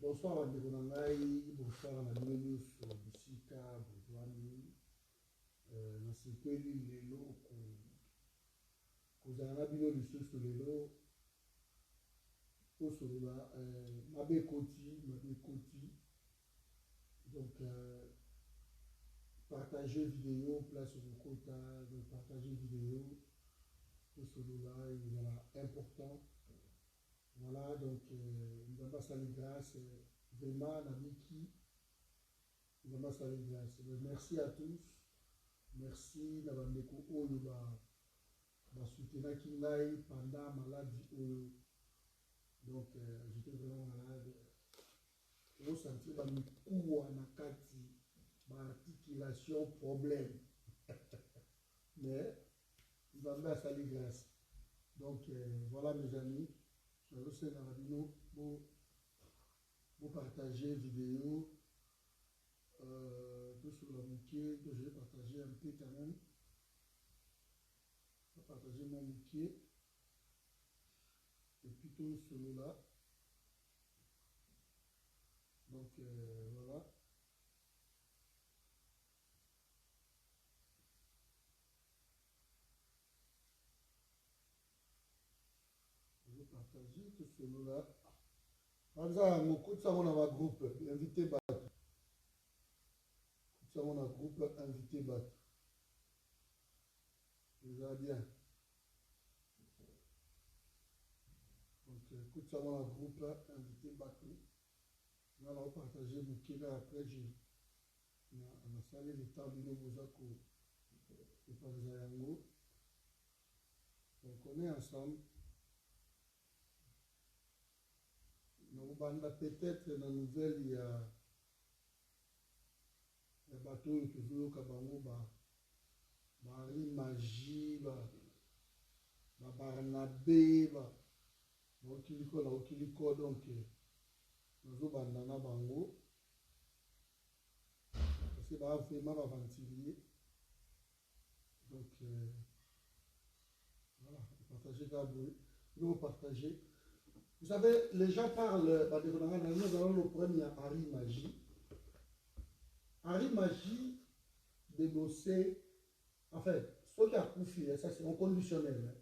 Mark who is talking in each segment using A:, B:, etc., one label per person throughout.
A: Bonsoir à Ndegonangai, bonsoir à Nenu sur Bissika, Boudouani, Nasekweli Lelo, Kozana Bino Lissoso Lelo, Osolola, Mabe Koti. Donc, partager vidéo, place au quota, donc partager vidéo, Osolola, il est important. Voilà, donc, nous avons salué grâce, vraiment, Namiki, nous avons salué grâce. Merci à tous. Merci, Nabandeko Oyo, soutenir Kingai pendant la maladie Oyo. Donc, j'étais vraiment malade. On sentit que coup à Nakati, articulation, problème. Mais, nous avons salué grâce. Donc, voilà, mes amis. Je sais vous partager vidéo tout sur la bouquet que je vais partager un peu quand même. Je vais partager mon bouquet et puis tout celui-là. Donc voilà. Je vais partager tout celui-là. Par exemple, mon coup de savon dans ma groupe, invité battu. Coup de savon dans ma groupe, invité battu. Déjà bien. Donc, coup de savon dans ma groupe, invité battu. Là, on va partager mon kila après. On a salé le temps de nos Bozako et par Zayango. Donc, on est ensemble. Peut-être dans la nouvelle, il y a un bateau qui veut Kabango, Marie Magie, Barnabé, Okiliko, donc, nous avons Bango. Parce que vraiment ventilier. Donc, voilà, partagez d'abord. Nous partager. Vous savez, les gens parlent, nous allons le premier à Harry Magie. Harry Magie dénoncé, en fait, ce qui a coupé, ça c'est un conditionnel.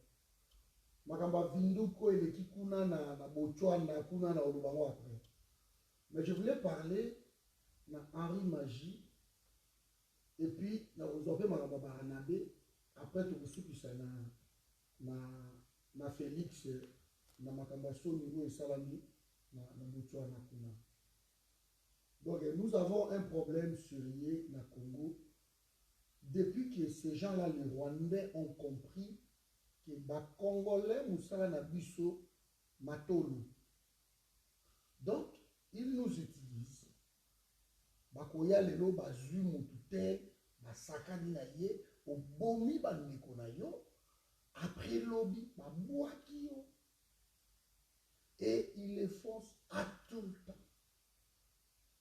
A: Makamba Vinduko et les Kikuna na Bochouana, Kuna na Olubango après. Mais je voulais parler de Harry Magie et puis na Ozope Makamba Baranabe, après tout ce qui s'est na Félix. Donc nous avons un problème sérieux na Congo depuis que ces gens-là, les Rwandais, ont compris que les Congolais Moussala Nabiso Matolo. Donc ils nous utilisent. Bakoya lelo bazu mutute basakani na ye obomi bandeko na yo après lobby babwaki yo. Et ils les forcent à tout le temps.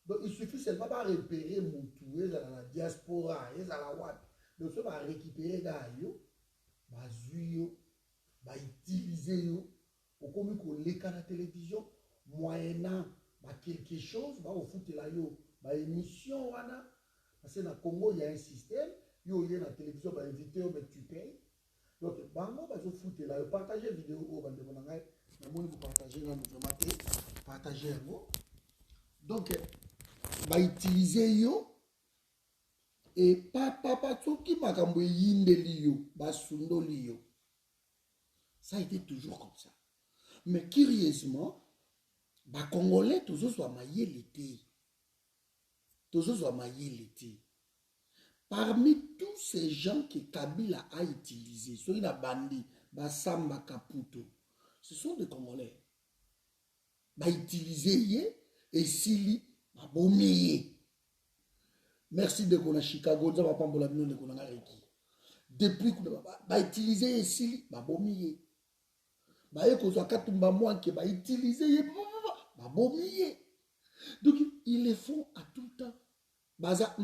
A: Donc il suffit seulement de repérer Moutou, dans la diaspora, dans la WAP. Donc ça va récupérer Gaïo, Bazuyo, va utiliser pour comme qu'on les à la télévision, moyennant quelque chose, va au foot là yo, émission parce que dans le Congo il y a un système, yo il y a la télévision, va inviter mais tu payes. Donc bango va au foot là, partager vidéo au bande bonangai. Vous partagez dans notre maté, partagez un mot. Donc, va utiliser yo et papa qui m'a camboyé yindeli basundo liyo. Ça a été toujours comme ça. Mais curieusement, les Congolais toujours soit maillé l'été. Toujours soit maillé l'été. Parmi tous ces gens que Kabila a utilisés, ceux qui ont bandi, Basamba Kaputo, ce sont des Congolais. Bah utiliser et sili bah bomé. Merci de qu'on a Chicago, ça va pas la de qu'on a Reki. Depuis que bah utiliser et sili bah bomé. Bah et qu'on soit katumba moi que bah utiliser bah bomé. Donc ils le font à tout le temps. Baza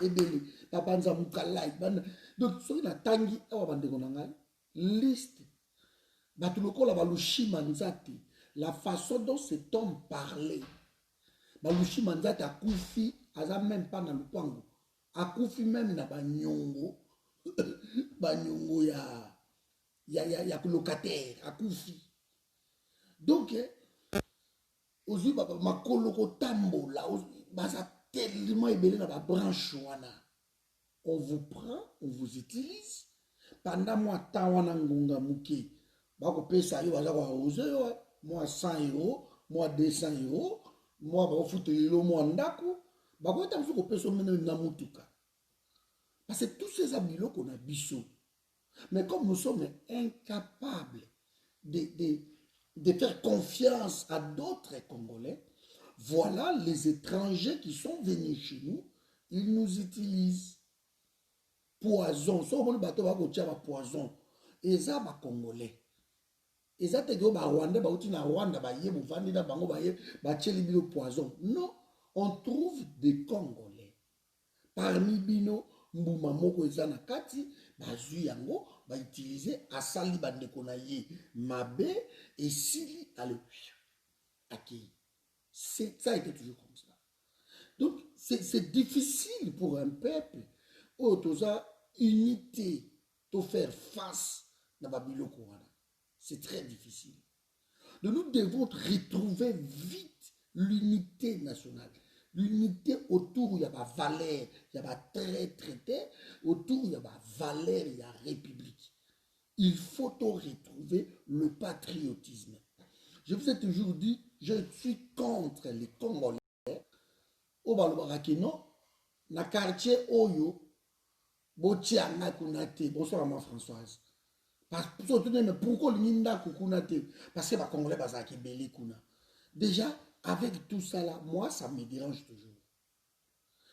A: ebele papa nza mukalai bana. Donc so na tangi awa bande qu'on a liste. La façon dont cet homme parlait, balushi manzate akufi aza même pas na lupango akufi même na banyongo banyongo ya locataire akufi donc ozwi makolo kotambola baza tellement ebele na babranche wana on vous prend on vous utilise pendant moi temps wana ngonga muke bakopesa yo baza koarose yo moi 100 euros moi 200 euros moi bakofutela moi ndako bakoyeta mosusu kopesa omene na mutuka parce que tous ces biloko na biso mais comme nous sommes incapables de faire confiance à d'autres Congolais, voilà les étrangers qui sont venus chez nous, ils nous utilisent. Poison, so on bateau va kotia ba poison. Eza ba Congolais. Eza te go ba Rwanda ba uti na Rwanda ba ye buvandi na bango ba ye ba cheli bilo poison. Non, on trouve des Congolais. Parmi bino mbuma moko eza na kati ba zui yango ba utiliser asali bandeko na ye mabe et sili à le accueillir. Ça a été toujours comme ça. Donc c'est difficile pour un peuple autoza unité de faire face à Babiloko wana. C'est très difficile. Donc nous devons retrouver vite l'unité nationale. L'unité autour il y a ma valeur, il y a ma traité, autour il y a ma valeur, il y a république. Il faut retrouver le patriotisme. Je vous ai toujours dit, je suis contre les Congolais. Au Balobarakino, na quartier Oyo, Botianga Kunate, bonsoir maman Françoise. Parce que pourquoi l'Inda Kukunate? Parce que les Congolais bazaki belé kuna. Déjà, avec tout ça là, moi ça me dérange toujours.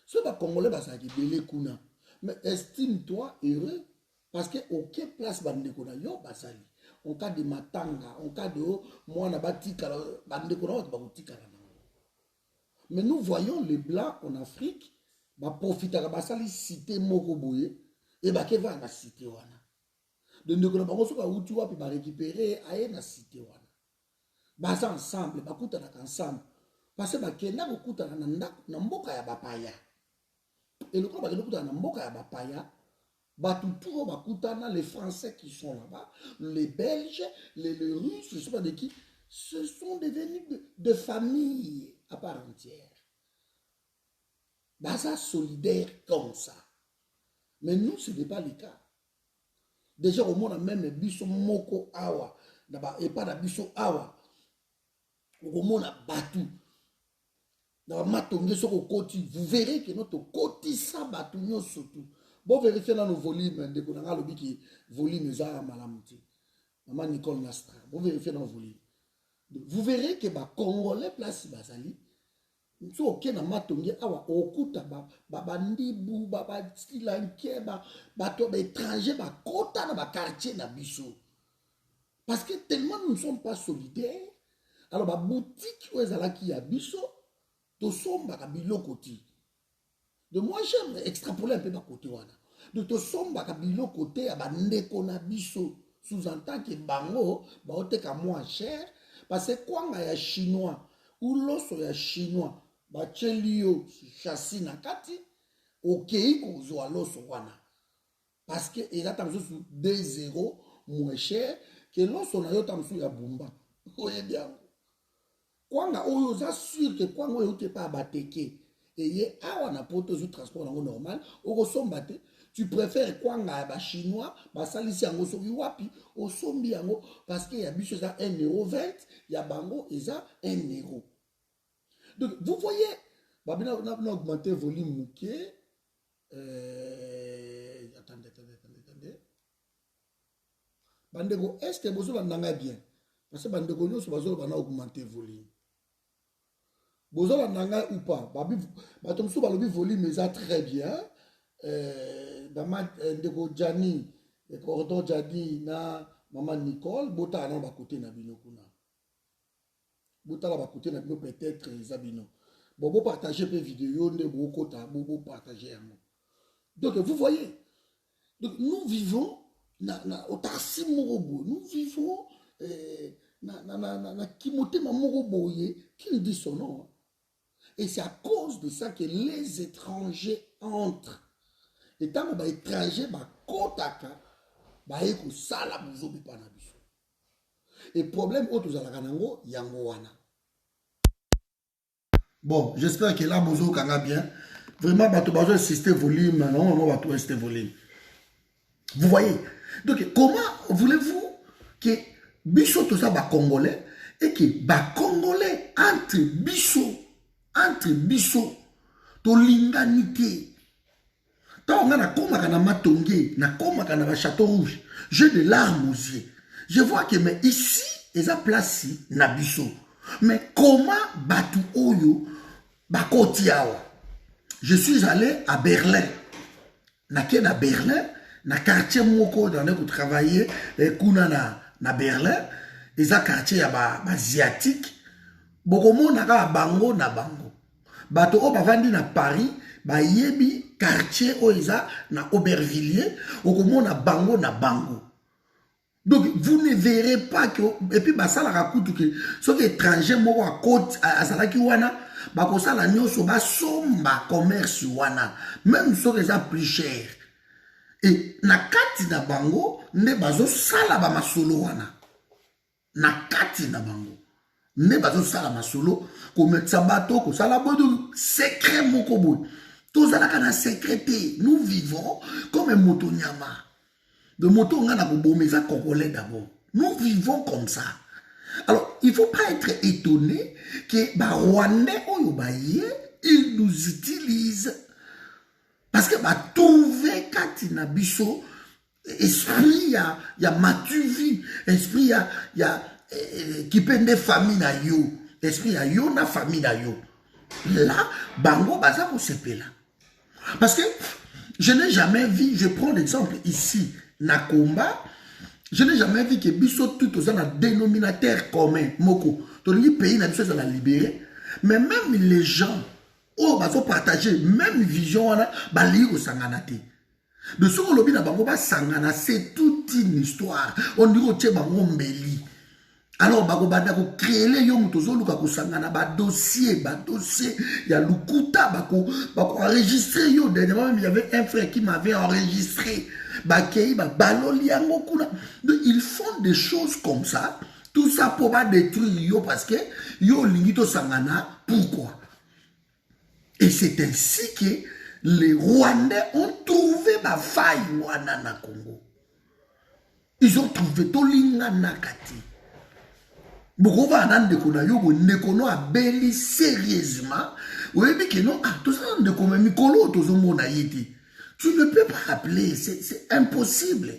A: Ce les Congolais bazaki belé kuna. Mais estime-toi heureux. Parce que aucune place bandekona yo basali. En cas de matanga, en cas de moi na batika bandekona bakotika na. Mais nous voyons les blancs en Afrique, ba profiter ka basali cité moko boye et ba ke va na cité wana. De ndekona bango soka uti wapi ba récupérer aye na cité wana. Ba ensemble, ba kutana ensemble. Parce que ba kenda ko kutana na ndako na mboka ya bapaya. Et le quoi ba kutana na mboka ya bapaya. Batoutouro Bakutana, les Français qui sont là-bas, les Belges, les Russes, je ne sais pas de qui, ce sont devenus de familles à part entière. Baza solidaire comme ça. Mais nous, ce n'est pas le cas. Déjà, au monde, même Bisso Moko Awa, et pas de Bisso Awa, au monde, Batou. Vous verrez que notre côté, ça, Batou, surtout. Bon, vérifiez dans nos volumes, volume Malamuti. Maman Nicole Nastra. Bon, vérifiez dans nos volumes. Vous verrez que les Congolais place Bazali. Nous ok na matongi awa okuta bandibu stilanke bato étrangers kota na quartier na biso. Parce que tellement nous ne sommes pas solidaires. Alors ba boutique où ezalaki ya biso to somba ka bilokoti. De moi, j'aime extrapoler un peu ma côté. De te somba kabilo côté à bandeko na biso. Sous-entend que bango, baote ka moins cher. Parce que quoi, il y a chinois, ou l'osso ya chinois, ba chelio, chassis na kati, ok, kozo a l'osso wana. Parce que il a tamsou 2 € moins cher que l'osso na yo tamsou ya bumba. Oye bien. Quoi, on a sûr que quoi, on ne pas bateke. Et il y a un apôtre de transport normal, au ressombate, tu préfères quoi nga chinois, salisi yango soki wapi, au sombi yango, parce qu'il y a bicho ça 1,20 €, il y a bango, il y a 1 €. Donc, vous voyez, on a augmenté le volume mouké. Attendez. Bandego, est-ce que vous avez bien? Parce que bandego, nous avons augmenté le volume. Bozola nanga ou pas, batomso balobi volume ça très bien. Ndeko Jani, Cordon Jadi na maman Nicole, bota na ba côté na bino kuna. Bota la ba côté na bino peut-être zabino. Bon partager pe vidéo nde boko ta bobo partager amo. Donc vous voyez. Donc nous vivons na otasi morobo, nous vivons na kimote ma morobo ye qui dit son nom. Et c'est à cause de ça que les étrangers entrent. Et tant que les étrangers bakotaka, baeko sala buzobi pana biso. Et problème autre tozalaka nango yango wana. Bon, j'espère que là bozo kanga bien. Vraiment bato bazo insister volume, non, on va tout insister volume. Vous voyez? Donc comment voulez-vous que biso tout ça ba congolais et que ba congolais entre biso to linganité. Tant on a komaka na matonge, na komaka na château rouge, j'ai des larmes aux yeux. Je vois que mais ici, ils ont placé na biso. Mais comment batu oyo bakoti awa? Je suis allé à Berlin. Na Berlin, na quartier moko dans lequel travailler kuna na Berlin, ils ont quartier ya ba asiatique. Bokomo naka bango na bango. Bato o bavandi na Paris, ba yebi quartier oiza na Aubervilliers, okomo na bango. Donc vous ne verrez pas que et puis bah ça la raconte que ceux qui étrangers moko à côte à salaki wana ba ko sala nyoso ba somba commerce wana même ceux qui sont plus cher. Et na kati na bango ne bazo sala ba masolo wana. Na kati na bango ne bazo sala masolo ko metsa bato ko sala bodo secret moko boy. Tous ala kana secrété, nous vivons comme un moto nyama. De moto ngana ko bomeza congolais d'abord. Nous vivons comme ça. Alors, il ne faut pas être étonné que ba Rwandais oyo ba ye, ils nous utilisent parce que ba trouver katina biso esprit ya matuvi, esprit ya qui peine des familles na yo, esprit ya yo na famille na yo. Là, bango baza ko sepela. Parce que je n'ai jamais vu, je prends l'exemple ici, Nakomba, je n'ai jamais vu que biso tout aux un dénominateur commun, moko. Tout le pays n'a pas la libérer, mais même les gens, oh, bah, faut partager, même vision, bah, li au sanganate. De ce que l'on a bango ba sangana, c'est toute une histoire. On dit au tché bango mbeli. Alors, bako banda ko créer les yo mutozo luka ko sangana ba dossier, il y a lukuta bako enregistrer yo. Dernièrement même il y avait un frère qui m'avait enregistré. Bakei ba baloli yango kuna. Donc ils font des choses comme ça. Tout ça pour pas détruire yo parce que yo lingito sangana. Pourquoi? Et c'est ainsi que les Rwandais ont trouvé ma faille wana na Congo. Ils ont trouvé tolinga nakati. Beaucoup va en déconner, yo a belli sérieusement. Oui, mais que non, tout ça de comme Mikolo, tout ça mon aïti. Tu ne peux pas appeler, c'est impossible.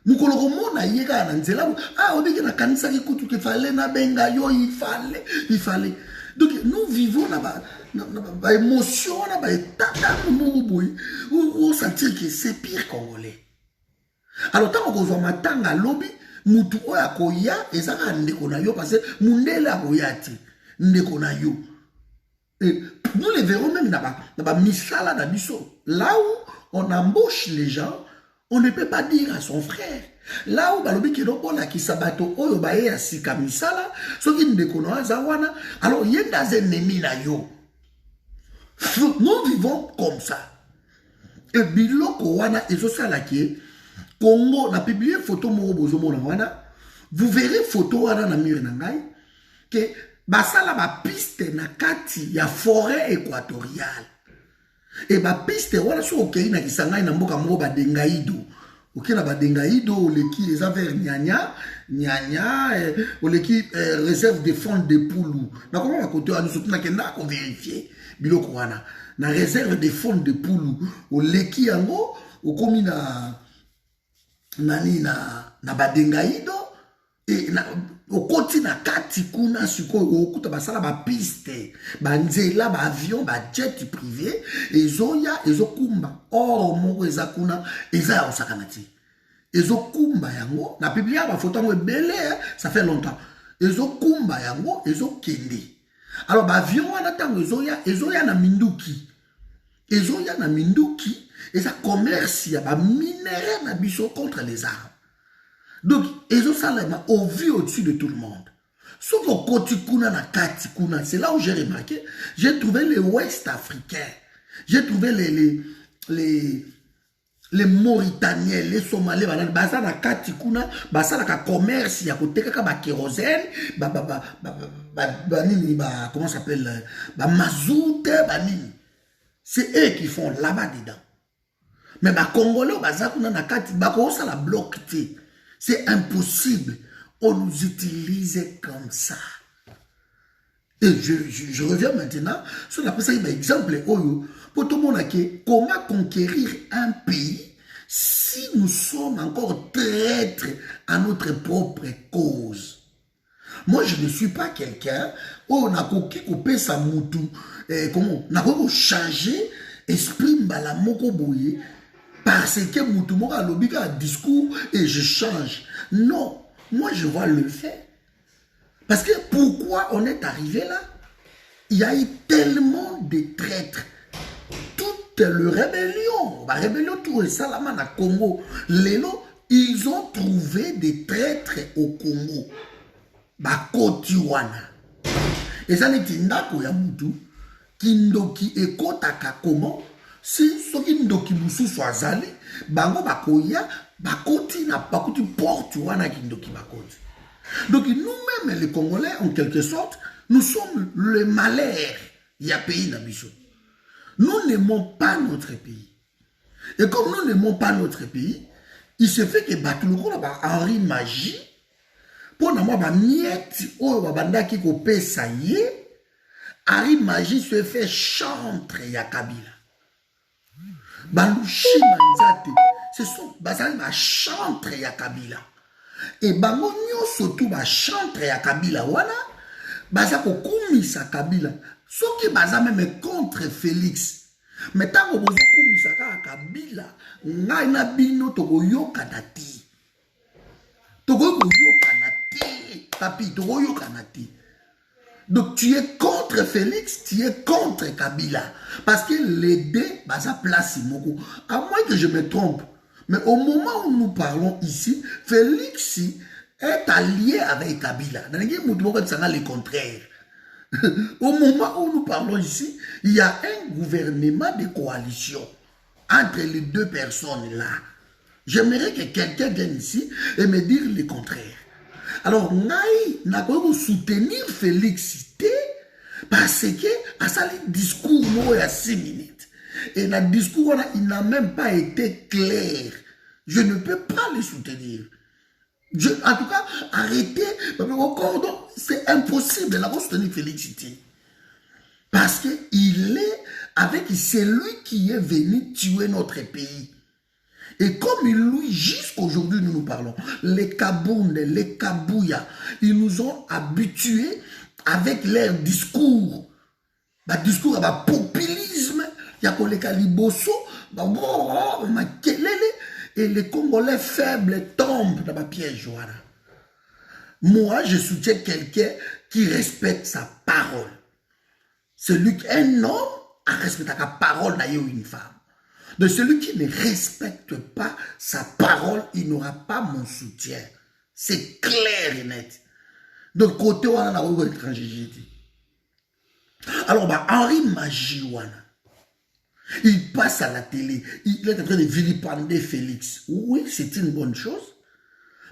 A: Mikolo mon aïe ga nanzela. Ah, on dit que na kanisa ki kutu qu'il fallait na benga yo, il fallait. Donc nous vivons là-bas, na émotion là-bas, tata mon boy, ou sentir que c'est pire congolais. Alors tant qu'on voit matanga lobby. Mutu oya koya ezaka ndeko na yo parce que mundela koyati ndeko na yo. Et nous les verrons même là-bas misala na biso. Là où on embauche les gens, on ne peut pas dire à son frère. Là où balobi kino ola ki sabato oyo bae ya sika misala, soki ndeko na zawana, alors yenda ennemi na yo. Nous vivons comme ça. Et biloko wana ezosala ki Congo, na publié photo moko bozomo na wana, vous verrez photo wana na mur na ngai que basala ba piste na kati ya forêt équatoriale. Et ba piste wana so okei na kisangai na mboka moko ba Dengaido. OK na ba Dengaido oleki les affaires nyanya oleki réserve de fonds de Poulou. Na comment ba côté wana surtout na kenda ko vérifier biloko wana. Na réserve de fonds de Poulou oleki yango okomi na Badengaido et okoti na kati kuna siko okuta basala ba piste banzela ba avion ba jet privé ezokumba or moko ezakuna eza osakanati ezokumba yango na publier ba photo ngo ebele ça fait longtemps ezokumba yango ezokende alors ba avion wana tango ezoya na minduki et ça commerce, il y a des minéraux na contre les armes. Donc, ils ont ça au vu au-dessus de tout le monde. Sauf au Kotikuna na Katikuna, c'est là où j'ai remarqué, j'ai trouvé les Ouest africains, j'ai trouvé les Mauritaniens, les Somalais, basa na Katikuna, basa na commerce, ya koteka ka ba kérosène, comment ça s'appelle, mazout, nini. C'est eux qui font là-bas dedans. Mais les Congolais, la bloc. C'est impossible. On nous utilise comme ça. Et je reviens maintenant sur la personne exemple. Pour tout le monde, comment conquérir un pays si nous sommes encore traîtres à notre propre cause? Moi, je ne suis pas quelqu'un où on a coupé sa moutou. Comment on a changer esprit mbala moko boye parce que moutou moko a lobby un discours et je change. Non, moi je vois le fait. Parce que pourquoi on est arrivé là? Il y a eu tellement de traîtres. Toute le rébellion, la rébellion tout ça là na Congo. Lélo, ils ont trouvé des traîtres au Congo. Bakoti wana. Et ça n'est pas ya moutou. Kindoki ekotaka comment? Si soki ndoki mususu azali, bango bakoya, bakoti na bakoti porte wana kindoki bakoti. Donc nous-mêmes les Congolais, en quelque sorte, nous sommes le malheur. Il y a pays d'Abisso. Nous n'aimons pas notre pays. Et comme nous n'aimons pas notre pays, il se fait que Batuloko là Henri Magie, pour moi, miette, oh, babanda qui kopé ça y est, Henri Magie se fait chantre ya Kabila. Balouchi Manzate, ce sont basali ba chantre ya Kabila. Et bango nyoso tout ba chantre ya Kabila wana, baza ko kumisa Kabila. Soki baza même contre Félix. Mais tant que vous kumisa ka Kabila, ngai na bino to yoka dati. To yoka nati, papi to yoka nati. Donc tu es contre Félix, tu es contre Kabila. Parce que les deux, ça place Moko. À moins que je me trompe. Mais au moment où nous parlons ici, Félix est allié avec Kabila. Dans le contraire. Au moment où nous parlons ici, il y a un gouvernement de coalition entre les deux personnes là. J'aimerais que quelqu'un vienne ici et me dise le contraire. Alors, Naï n'a pas soutenir Félix parce que à ça le discours il y a 6 minutes. Et le discours il n'a même pas été clair. Je ne peux pas le soutenir. En tout cas, arrêtez. C'est impossible de soutenir Félix. Parce qu'il est avec celui qui est venu tuer notre pays. Et comme lui, jusqu'aujourd'hui, nous parlons, les Kabounde, les Kabouya, ils nous ont habitués avec leur discours. Discours à populisme, il y a les Kaliboso, et les Congolais faibles tombent dans ma piège. Moi, je soutiens quelqu'un qui respecte sa parole. Celui qu'un homme a respecté sa parole n'a eu une femme. De celui qui ne respecte pas sa parole, il n'aura pas mon soutien. C'est clair et net. De côté, on a un étranger. Alors, Henri Majiwana, il passe à la télé. Il est en train de vilipender Félix. Oui, c'est une bonne chose.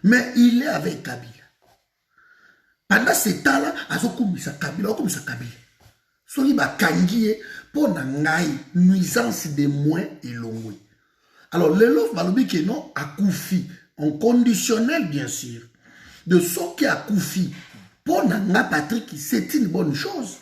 A: Mais il est avec Kabila. Pendant ce temps-là, il a Kabila. Soki bakangi pour nangai nuisance de moins et longue. Alors le lof balobi que non à Koufi en conditionnel bien sûr. De ce qui a Koufi pour nanga Patrick c'est une bonne chose.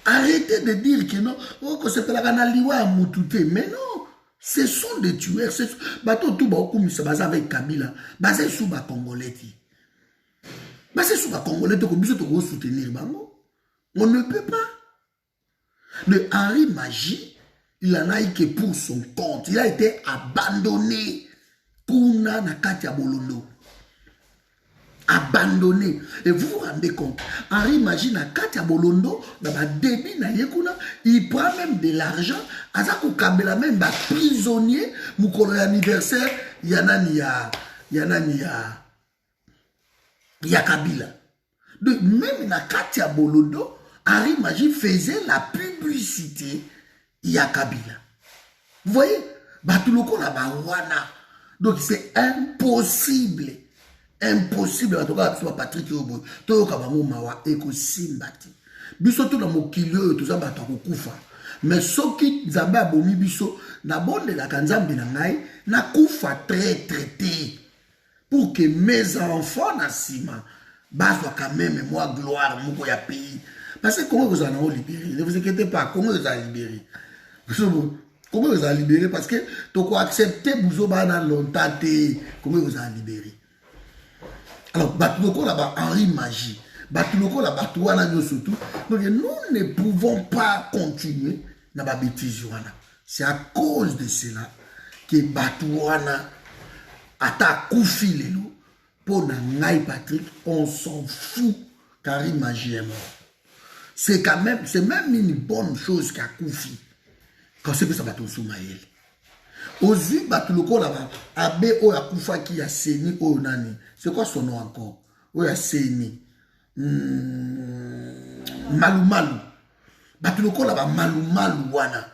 A: Arrêtez de dire que non que c'est la kanaliwa mutute mais non ce sont des tueurs c'est bato tout ba okumisa baza avec Kabila basé sous ba congolais ti. Basé sous ba congolais to ko biso to go soutenir bango. On ne peut pas. Le Henri Magie, il en a eu que pour son compte. Il a été abandonné. Kuna na Katia Bolondo. Abandonné. Et vous vous rendez compte, Henri Magie na Katia Bolondo, dans le début na yekuna, il prend même de l'argent. Azako Kabela même ba prisonnier. Moukolo anniversaire, il y a Kabila.
B: Donc, même na Katia Bolodo, Henri Magie faisait la publicité ya Kabila. Vous voyez? Batuloko la bawana. Donc, c'est impossible. Impossible. En tout cas, Patrick Yobo. Todo kabango mawa eko simbati. Biso to na mokilio to za bato kokufa. Mais soki Nzambe abomi biso na bonde la kanzambe na ngai na kufa très traité pour que mes enfants na sima bazwa quand même moi gloire moko ya pays. Parce que comment vous allez libérer? Ne vous inquiétez pas, comment vous allez libérer? Comment vous allez libérer? Parce que tu peux accepter Bouzoba dans longtemps. Comment vous allez libérer? Alors, Batuloko là-bas, Henri Magie. Batuloko là-bas, surtout. Donc, nous ne pouvons pas continuer dans la bêtise. C'est à cause de cela que Batouana a Koufi Lelo pour Nangaï Patrick. On s'en fout car Henri Magie est mort. C'est même une bonne chose qu'à Koufi. Quand c'est que ça va tout soumaïl. Ozi Batuloko là-bas, Abbé Oya Koufa qui a Seni Oyonani. C'est quoi son nom encore? Oya Seni. Malou Malou. Batuloko là-bas, Malou Malou wana.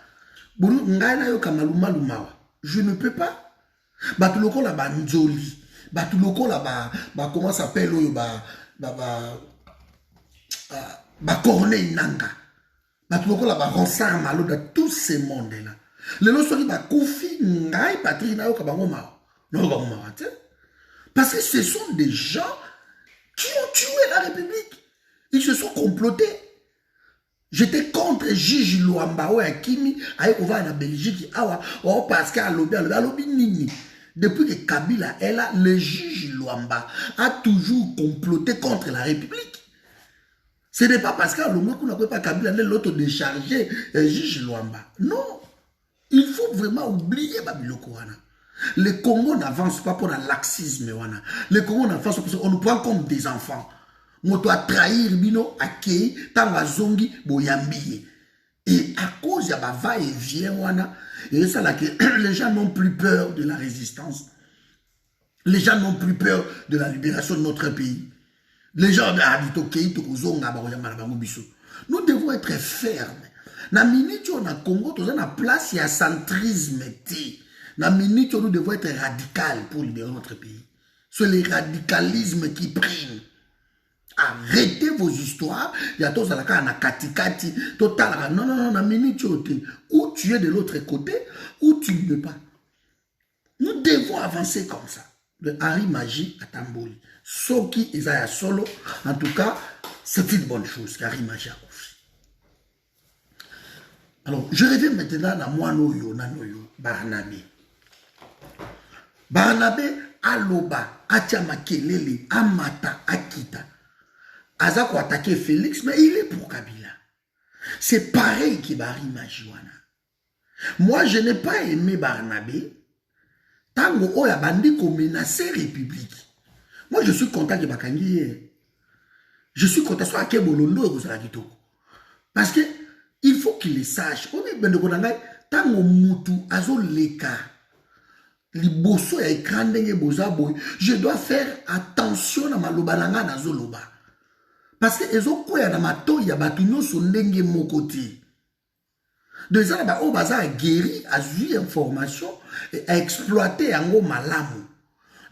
B: Boulou Ngaina Yoka Malou Malou Mawa. Je ne peux pas. Batuloko là-bas, Nzoli. Batuloko là-bas, comment ça s'appelle Oyo Corneille Nanga. Batuloko là-bas, Ronsard Malo de tous ces mondes-là. Les lois sont Koufi, Ngaï, Patrick, Nayo, Kabangoma. Non, Kabangoma, parce que ce sont des gens qui ont tué la République. Ils se sont complotés. J'étais contre Gigi Luamba, Kimi, Aïkova, la Belgique, Awa, parce qu'à l'Obi Nini. Depuis que Kabila est là, le Gigi Luamba a toujours comploté contre la République. Ce n'est pas parce qu'à l'Obi qu'on n'a pas Kabila l'autre déchargé Gigi Luamba. Non. Il faut vraiment oublier Babiloko wana. Le Congo n'avance pas pour le laxisme wana. Le Congo n'avance pas parce qu'on nous prend comme des enfants. On doit trahir bino akei tanga zongi boyambiye. Et à cause de va et vient wana, et ça là que les gens n'ont plus peur de la résistance. Les gens n'ont plus peur de la libération de notre pays. Les gens nous devons être fermes. Na minute on a Congo, tout ça na place il y a centrisme. Na minute nous devons être radical pour libérer notre pays. C'est le radicalisme qui prime. Arrêtez vos histoires. Il y a tous à la katikati, total. Non, non, non, na minute ou tu es de l'autre côté, ou tu ne peux pas. Nous devons avancer comme ça. Le Henri Magie à Tamboli. Soki Isaiah Solo, en tout cas, c'est une bonne chose qu'Henri Magie a confié. Alors, je reviens maintenant à moi, Nanoyo, Barnabé. Barnabé, Aloba, Atiamakelele, Amata, Akita. Azako attaqué Félix, mais il est pour Kabila. C'est pareil que Henri Magie. Moi, je n'ai pas aimé Barnabé. Tango Oya Bandi ko menacer République. Moi, je suis content que Bakangi. Je suis content soit que Bolondo et Kozalakito. Parce que il faut qu'il le sache. On est ben de Konangai. Tango Mutu Azo Leka. Liboso ya écran d'enge bozaboy. Je dois faire attention à ma lobalanga na zoloba. Parce que ezo koya na mato ya batunyo sondenge mokoti. De ça là o baza a guéri a vu information et a exploité yango malamu.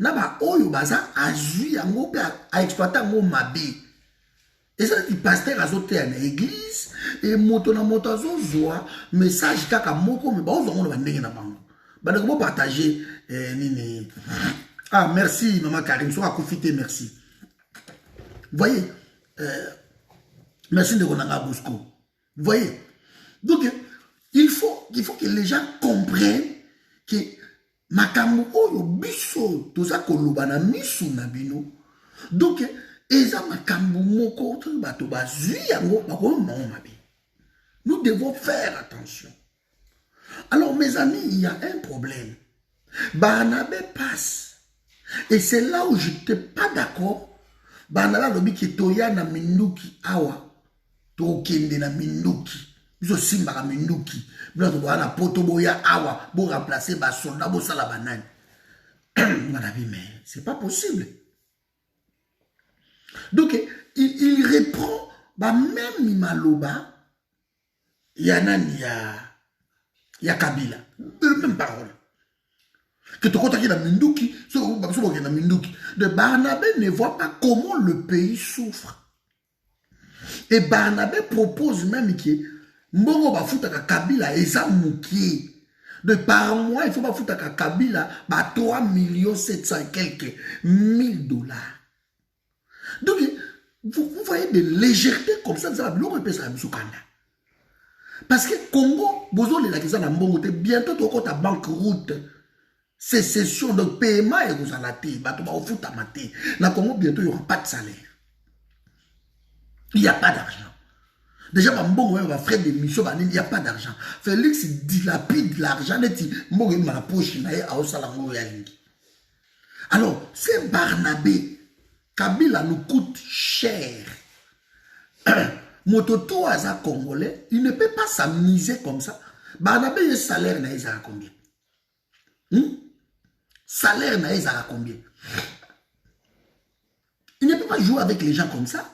B: Na ba oyo baza a vu yango pe a exploité yango mabe. Et ça dit pasteur azote na église et moto na moto azozwa message kaka moko me ba ozongo na ndenge na bango. Ba ndeko partager nini. Ah merci maman Karine, so akofité merci. Voyez merci de Konanga Bosco. Vous voyez? Donc il faut que les gens comprennent que makambo oyo biso toza koloba na misu na bino. Donc eza makambo moko bato bazui yango bakoma mabe. Nous devons faire attention. Alors mes amis, il y a un problème. Barnabé passe. Et c'est là où je n'étais pas d'accord. Barnabé lobi ki toya na minduki awa. Tokende na minduki. Biso simba ka minduki. Biso na poto boya awa. Bo remplacer ba soldat bo sala banane. On a dit mais c'est pas possible. Donc il reprend même Mimaloba, Yanani ya Kabila. Même parole. Que tu comptes dans Minduki, de Barnabé ne voit pas comment le pays souffre. Et Barnabé propose même que Mbongo bafuta ka Kabila eza mukie. De par mois, il faut pas foutre ka Kabila 3 700 quelques $1000. Donc, vous voyez des légèretés comme ça, parce que Congo, bientôt tu as banqueroute, sécession, donc paiement et vous en avez, na Congo, bientôt il n'y aura pas de salaire. Il n'y a pas d'argent. Déjà, il y a frais d'émission, il n'y a pas d'argent. Félix dilapide l'argent, alors, c'est Barnabé. Kabila nous coûte cher. Mototo Aza Congolais, il ne peut pas s'amuser comme ça. Barnabé, le salaire n'a pas combien? Salaire n'a pas combien? Il ne peut pas jouer avec les gens comme ça.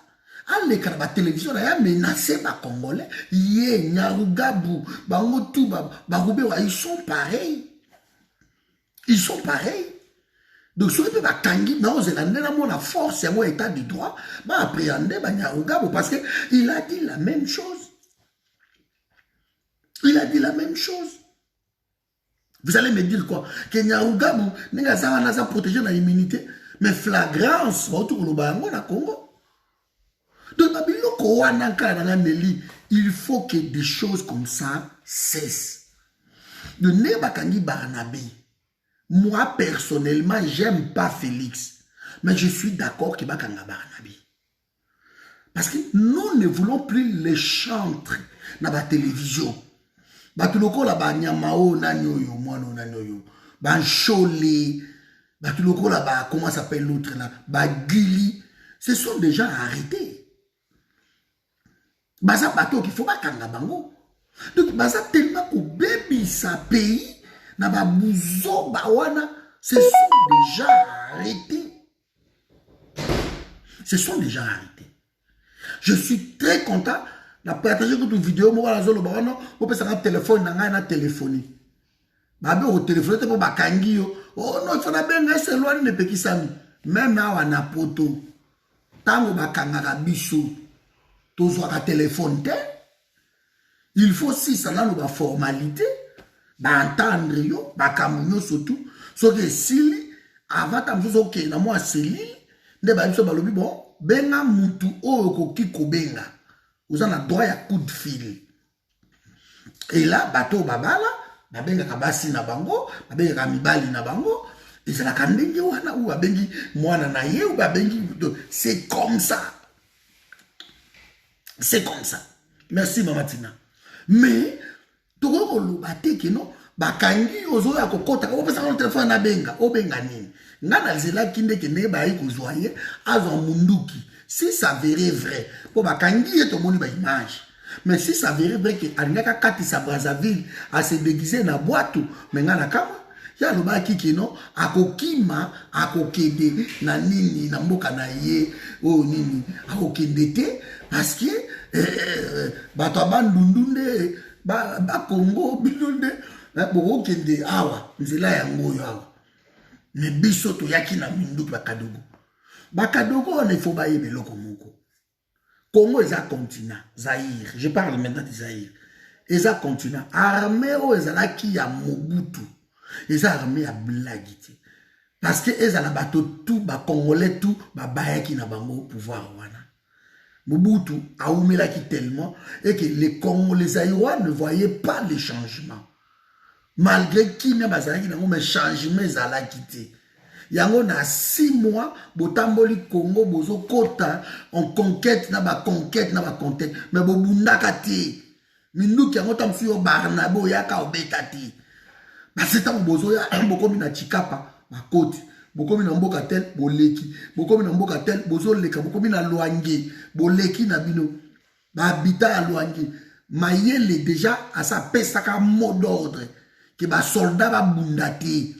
B: Allez, quand la télévision a menacé les Congolais, Yé, Nyarugabu, Bangotou, Baroubewa, ils sont pareils. Ils sont pareils. Donc, si on peut Kangi, non, c'est la force, c'est un état de droit, appréhender Nyarugabu parce qu'il a dit la même chose. Il a dit la même chose. Vous allez me dire quoi? Que Nyarugabu n'a pas protégé l'immunité, mais flagrance, autour de Congo. Donc, il faut que des choses comme ça cessent. De Nebakangi Barnabé. Moi, personnellement, j'aime pas Félix. Mais je suis d'accord qu'il va Kanga Barnabé. Parce que nous ne voulons plus les chantres dans la télévision. Batuloko la ba nyamao nanyoyo, moano nanyoyo. Ba Chole. Batuloko la ba, comment s'appelle l'autre là? Ba Gili. Ce sont des gens arrêtés. Baza bateau qu'il faut pas Kanga Bango. Donc, baza tellement pour baby sa pays. Nababouzo Bawana, ce sont déjà arrêtés. Ce sont déjà arrêtés. Je suis très content de partager une vidéo. Moi, je vais un téléphone, je téléphoner. Je vais téléphoner pour Bakangi. Oh non, il faut bien se loin de Pekisami. Même là, on a poto. Tant que Bakanga Bissou, tu as un téléphone. Il faut aussi ça dans la formalité. Entendre yo, bakamunyo surtout, so que sili, avant tamzo ke na moi sili, ne ba biso balobi bon, benga mutu oyo koki kobenga. Vous en a droit à coup de fil. Et là, bateau babala, babenga kabasi na bango, babenga mibali na bango, et c'est la kandenge wana ou babengi mwana na ye ou babengi, c'est comme ça. C'est comme ça. Merci Mamatina. Mais Toko lobate ke no bakangi ozo ya kokota ko pesa ko telefone na benga obenga nini ngana zela kinde ke ne ba ikozoye azo munduki si ça verrait vrai po bakangi et to moni ba image mais si ça verrait vrai que alingaka kati sa Brazzaville a se déguiser na boîte mais ngana kama ya lobaki ke no akokima akokende na nini na mboka na ye o nini akokende te parce que bato bandundunde ba Congo bilonde boko kende awa nzela ya ngoyo awa ne biso to yaki na minduki bakadogo ne faut ba yebe loko moko Congo est un continent Zaïre, je parle maintenant de Zaïre, est un continent armé o ezala ki ya Mobutu, est armé ya blagité parce que ezala bato tout ba congolais tout ba bayaki na bango pouvoir wana. Mobutu a oumelaki tellement et que les Congolais Zaïrois ne voyaient pas les changements. Malgré qu'il n'y a pas de changement, il y a 6 mois, Botamboli Congo, Bozo Kota, en conquête, mais Bobundakati, Mindu qui a monté sur Barnabo, Yaka Obetati. C'est un bozo, un boko mina Chikapa, ma côte. Bokomi na mboka tel boleki, bokomi na mboka tel bozo leka, bokomi na loange boleki na bino ba habita à loange mayele déjà à sa pesaka mot d'ordre que ba soldat ba bundati.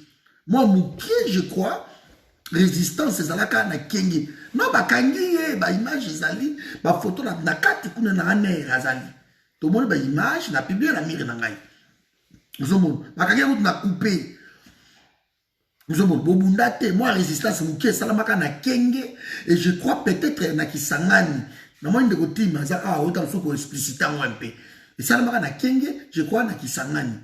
B: Moi moukier je crois résistance ezalaka na kenge non bakangi ye baimage ezali bafoto na kati kuna na aner azali tomoni baimage na publie na mire na ngai ozomona bakangi yango na coupe ozomona bobunda te moi résistance moke esalamaka na kenge et je crois peut-être na kisangani na moi ndeko tima aza awa ota mosuku koexplicite yango un peu esalamaka na kenge je crois na kisangani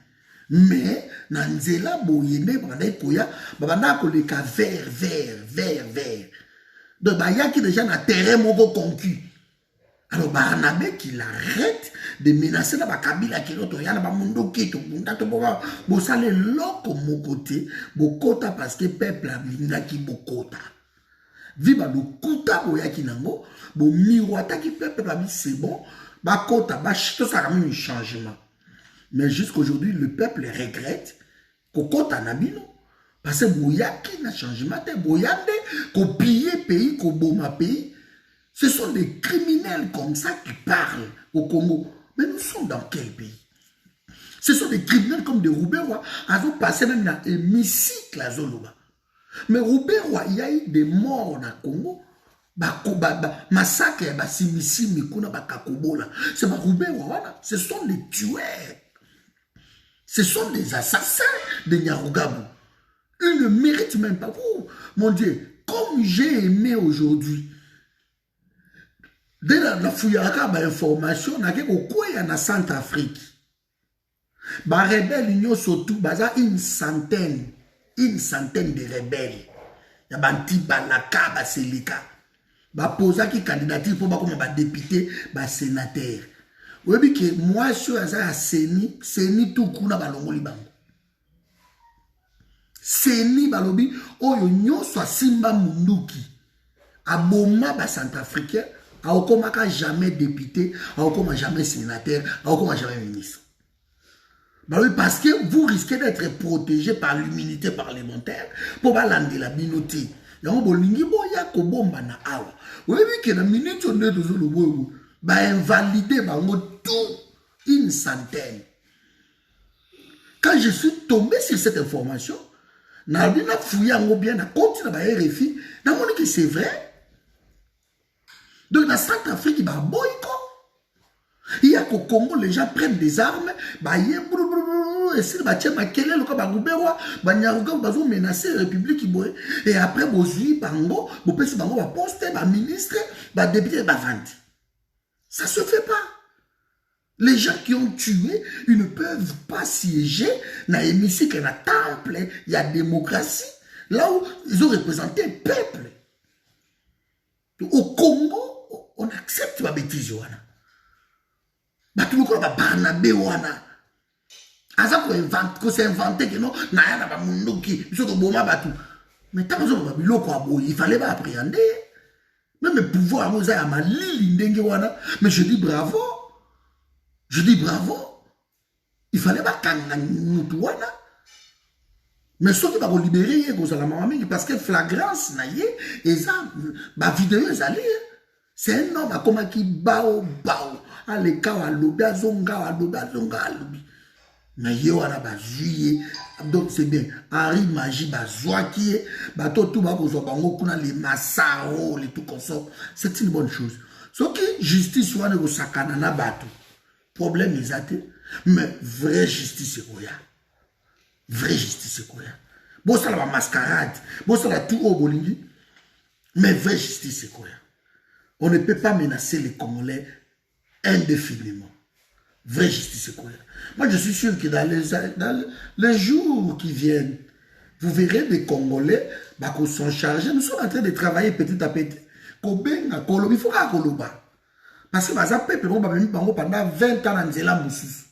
B: mais na nzela boye nde babanda ekoya babanda koleka vert donc bayaki déjà na terrain moko conquis alors Barnabé qu'il arrête de menacer na bakabila kiloto yana bamundoki to bunda to boka bosale loko mokote bokota parce que peuple abindaki bokota viba lokuta boyaki nango bo miroataki peuple babi c'est bon bakota bashito ça quand même un changement. Mais jusqu'aujourd'hui, le peuple regrette kokota nabino. Parce que boyaki na changement, boyande, ko piller pays, ko boma pays. Ce sont des criminels comme ça qui parlent au Congo. Mais nous sommes dans quel pays? Ce sont des criminels comme des Rouberois. Ils ont passé même dans l'hémicycle à Zoloba. Mais Rouberois, il y a eu des morts dans le Congo. Massacre, Simisimi, Kuna, Bakakobola. C'est ma Rouberois, ce sont des tueurs. Ce sont des assassins de Nyarugabo. Ils ne méritent même pas. Oh, mon Dieu, comme j'ai aimé aujourd'hui, dès la fouillaka, information, il y a en Centrafrique. Les rebelles, ils surtout une centaine de rebelles. Il y a des Balaka, des Selika. Ils posent qui candidature pour comme député, sénateur. Oui, mais que moi, je suis à Seni tout kuna balongoli bango. Seni balobi, oyo nyonso simba munduki. Aboma ba Centrafricain, aokomaka jamais député, aokoma jamais sénateur, aokoma jamais ministre. Bah oui, parce que vous risquez d'être protégé par l'immunité parlementaire pour balander la binoté. Yango bolingi boya ko bomba na awa. Oui, mais que la minute on est dans le bobo. Bah invalider bango tout une centaine. Quand je suis tombé sur cette information, n'a bien fouillé en bien, n'a continué à RFI, n'a montré que c'est vrai. Donc dans Centrafrique, il y a boycott. Il y a qu'au Congo, les gens prennent des armes, bah y et si bah tiens bah quel est le cas bah Gouberois, bah Nyaruga bah vous menacer la République et après vous jouez bango, vous pensez bango bah poste, bah ministre, bah député, bah vente. Ça se fait pas. Les gens qui ont tué, ils ne peuvent pas siéger dans l'hémicycle, dans le temple, il y a démocratie, là où ils ont représenté le peuple. Au Congo, on accepte ma bêtise. Tout le monde va Barnabé wana. Aza ko s'est inventé que non, na ya ba munduki, biso ko boma batu. Mais tant que ba biloko aboyi, il fallait pas appréhender. Même le pouvoir moza ya malili ndenge wana, mais je dis bravo. Je dis bravo. Il fallait pas kanga mutu wana. Mais ceux qui vont libérer parce que flagrance na ye et ça ba vidéo ezali. C'est un homme comme qui bao. Ale kawa lobi azonga lobi. Mais yo wana ba juillet donc c'est bien. Henri Magie ba zoaki ba tout ba ko zo bango kuna les massaro les tout comme ça. C'est une bonne chose. Ce qui justice wana ko sakana na bato. Problème ezate mais vraie justice koya. Vraie justice koya. Bon ça la mascarade, bon ça la tout au bolingi. Mais vraie justice koya. On ne peut pas menacer les Congolais indéfiniment. Vraie justice koya. Moi je suis sûr que dans les jours qui viennent, vous verrez des Congolais qui sont chargés. Nous sommes en train de travailler petit à petit. Il faut qu'à Koloba. Parce que les peuple pendant 20 ans dans Nzela Moussous.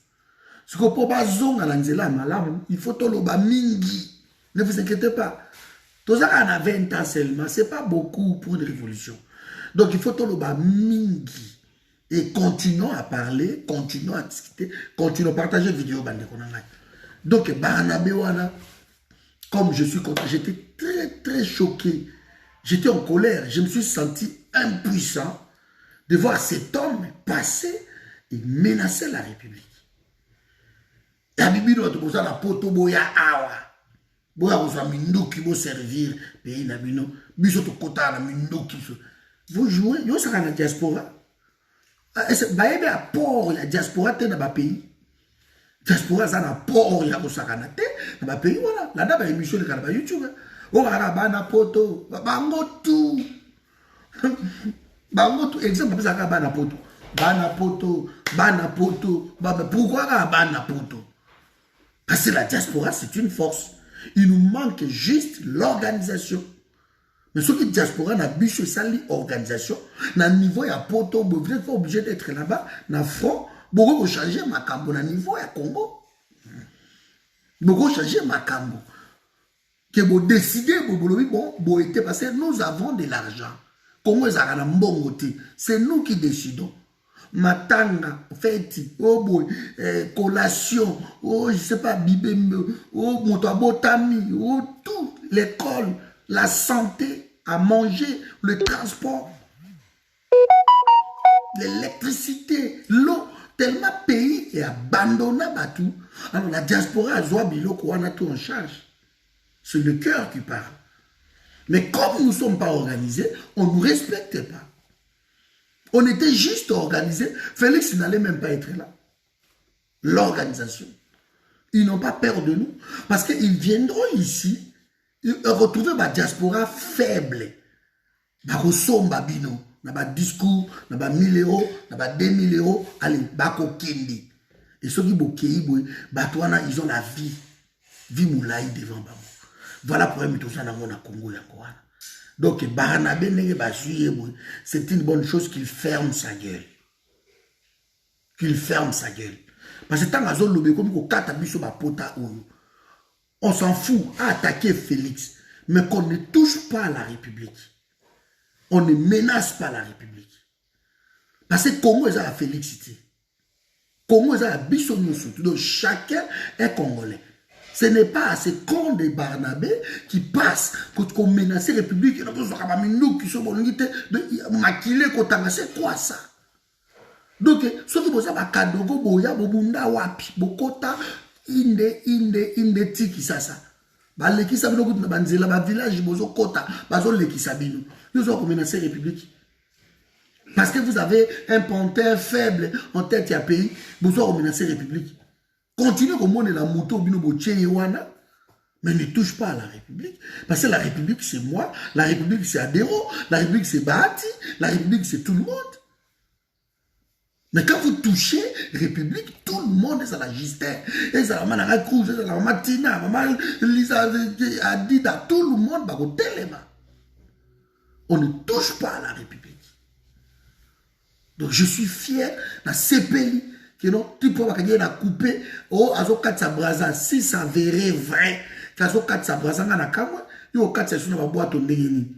B: Ce qu'on peut pas zonga dans Nzela Malam, il faut Toloba Mingi. Ne vous inquiétez pas. Tout ça on a 20 ans seulement, c'est pas beaucoup pour une révolution. Donc il faut Toloba Mingi. Et continuons à parler, continuons à discuter, continuons à partager la vidéo. Donc Barnabé wana, comme je suis content, j'étais très très choqué. J'étais en colère, je me suis senti impuissant de voir cet homme passer et menacer la République. Et à Bibi, nous avons la poto boya awa. boya kozwa minduki bo servir pays na bino biso tokota na minduki vous jouez yo saka na diaspora bayebi apport ya diaspora te na bapays diaspora za na port ya kosakana te na bapays wana landa baémission leka na bayoutube okaka bana poto bango tu exemple apesaka bana poto pourquoi bana poto? Parce que la diaspora c'est une force. Il nous manque juste l'organisation. Mais ce qui est diaspora n'a bicho sali organisation na niveau ya poto vous êtes pas obligé d'être là-bas na front beaucoup changer makambo na niveau ya Congo beaucoup changer makambo que vous décidez bon été parce que nous avons de l'argent Congo ezaka mbongote c'est nous qui décidons matanga fête oh boy collation oh je sais pas bibembe oh moto abotami oh tout l'école la santé, à manger, le transport, l'électricité, l'eau, tellement pays est abandonné à tout. Alors la diaspora a zoa biloko on a tout en charge. C'est le cœur qui parle. Mais comme nous ne sommes pas organisés, on ne nous respecte pas. On était juste organisés. Félix n'allait même pas être là. L'organisation. Ils n'ont pas peur de nous. Parce qu'ils viendront ici retrouver ma diaspora faible. Ma resomba bino. Na ba discours, na ba 1000 €, na ba 2000 €. Allez, bako kendi. Et ceux qui bokei, ils ont la vie. Vie moulaï devant babo. Voilà pourquoi nous sommes dans le Congo. Donc, Barnabé c'est une bonne chose qu'il ferme sa gueule. Qu'il ferme sa gueule. Parce que tant que nous avons on s'en fout à attaquer Félix, mais qu'on ne touche pas à la République. On ne menace pas la République. Parce que Congo est à la Félixité. Congo est à la Bissonioso. Donc chacun est congolais. Ce n'est pas à ces cons de Barnabé qui passent qu'on menace la République. C'est quoi ça? Donc, ce qui vous a kadogo boya bobunda wapi bokota inde tiki sasa. Baleki sabino kuti na banzela ba village bozo kota bazo leki sabino. Nous avons menacé la République. Parce que vous avez un pantin faible en tête du pays, vous avez menacé la République. Continuez comme on est la moto bino boche wana, mais ne touche pas à la République. Parce que la République c'est moi, la République c'est Adéro, la République c'est Bahati, la République c'est tout le monde. Mais quand vous touchez République, tout le monde est à la Justin. Et ça, Manara Cruz, la Matina, Maman Lisa Adida, tout le monde va au téléma. On ne touche pas à la République. Donc je suis fier de CPI, que non, tu peux pas couper, oh, azo katsa braza, si ça verrait vrai, qu'azo katsa braza na kamwa, yo katsa suna ba boîte ndengeni.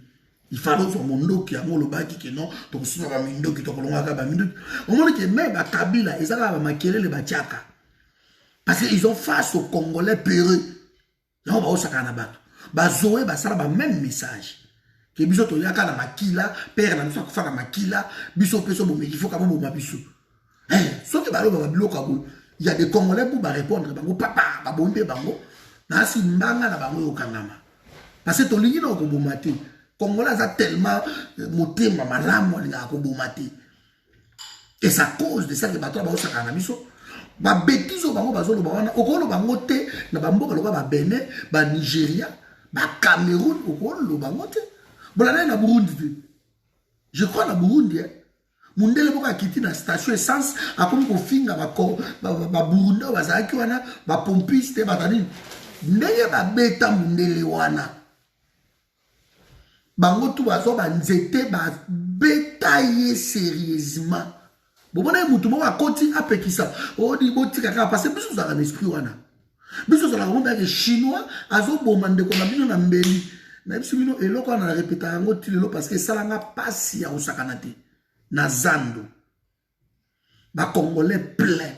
B: Il fallait que mon dos qui a mon lobaki que non, donc si on a mis qui t'okolonga ba mindoki. Au moment que même à Kabila, ils avaient maquillé les bachaka. Parce qu'ils ont face aux Congolais peureux. Là on va au sakanabat. Ba zoé ba sala ba même message. Que biso to yaka na makila, père na biso ko fa na makila, biso peso bo il faut ka bo mabiso. Ce que ba lo ba biloko abo. Il y a des Congolais pour ba répondre bango papa, ba bombe bango. Na si mbanga na bango yo kangama. Parce que to lingi na ko bomate. Congolais a tellement monté ma malamu à Kobomati. Et c'est à cause de ça que bateau ba osaka na biso. Ba bêtise bango bazolo bawana, okolo bango te na bamboka loka ba Benin, ba Nigeria, ba Cameroun, okolo bango te. Bolana na Burundi. Je crois na Burundi. Mundele boka kiti na station essence akomi ko finga ba Burundi bazaki wana ba pompiste ba tani. Ndeye ba beta mundele wana. Bango tout bazo ba nzete ba bétailler sérieusement. Bon bona mutu mo akoti apekisa. O di boti kaka parce que biso za l'esprit wana. Biso za la bomba ke chinois azo bomande ko na bino na mbeli. Na biso bino eloko na répéter yango tilelo parce que salanga pasi ya osakana te. Na zando. Ba congolais plein.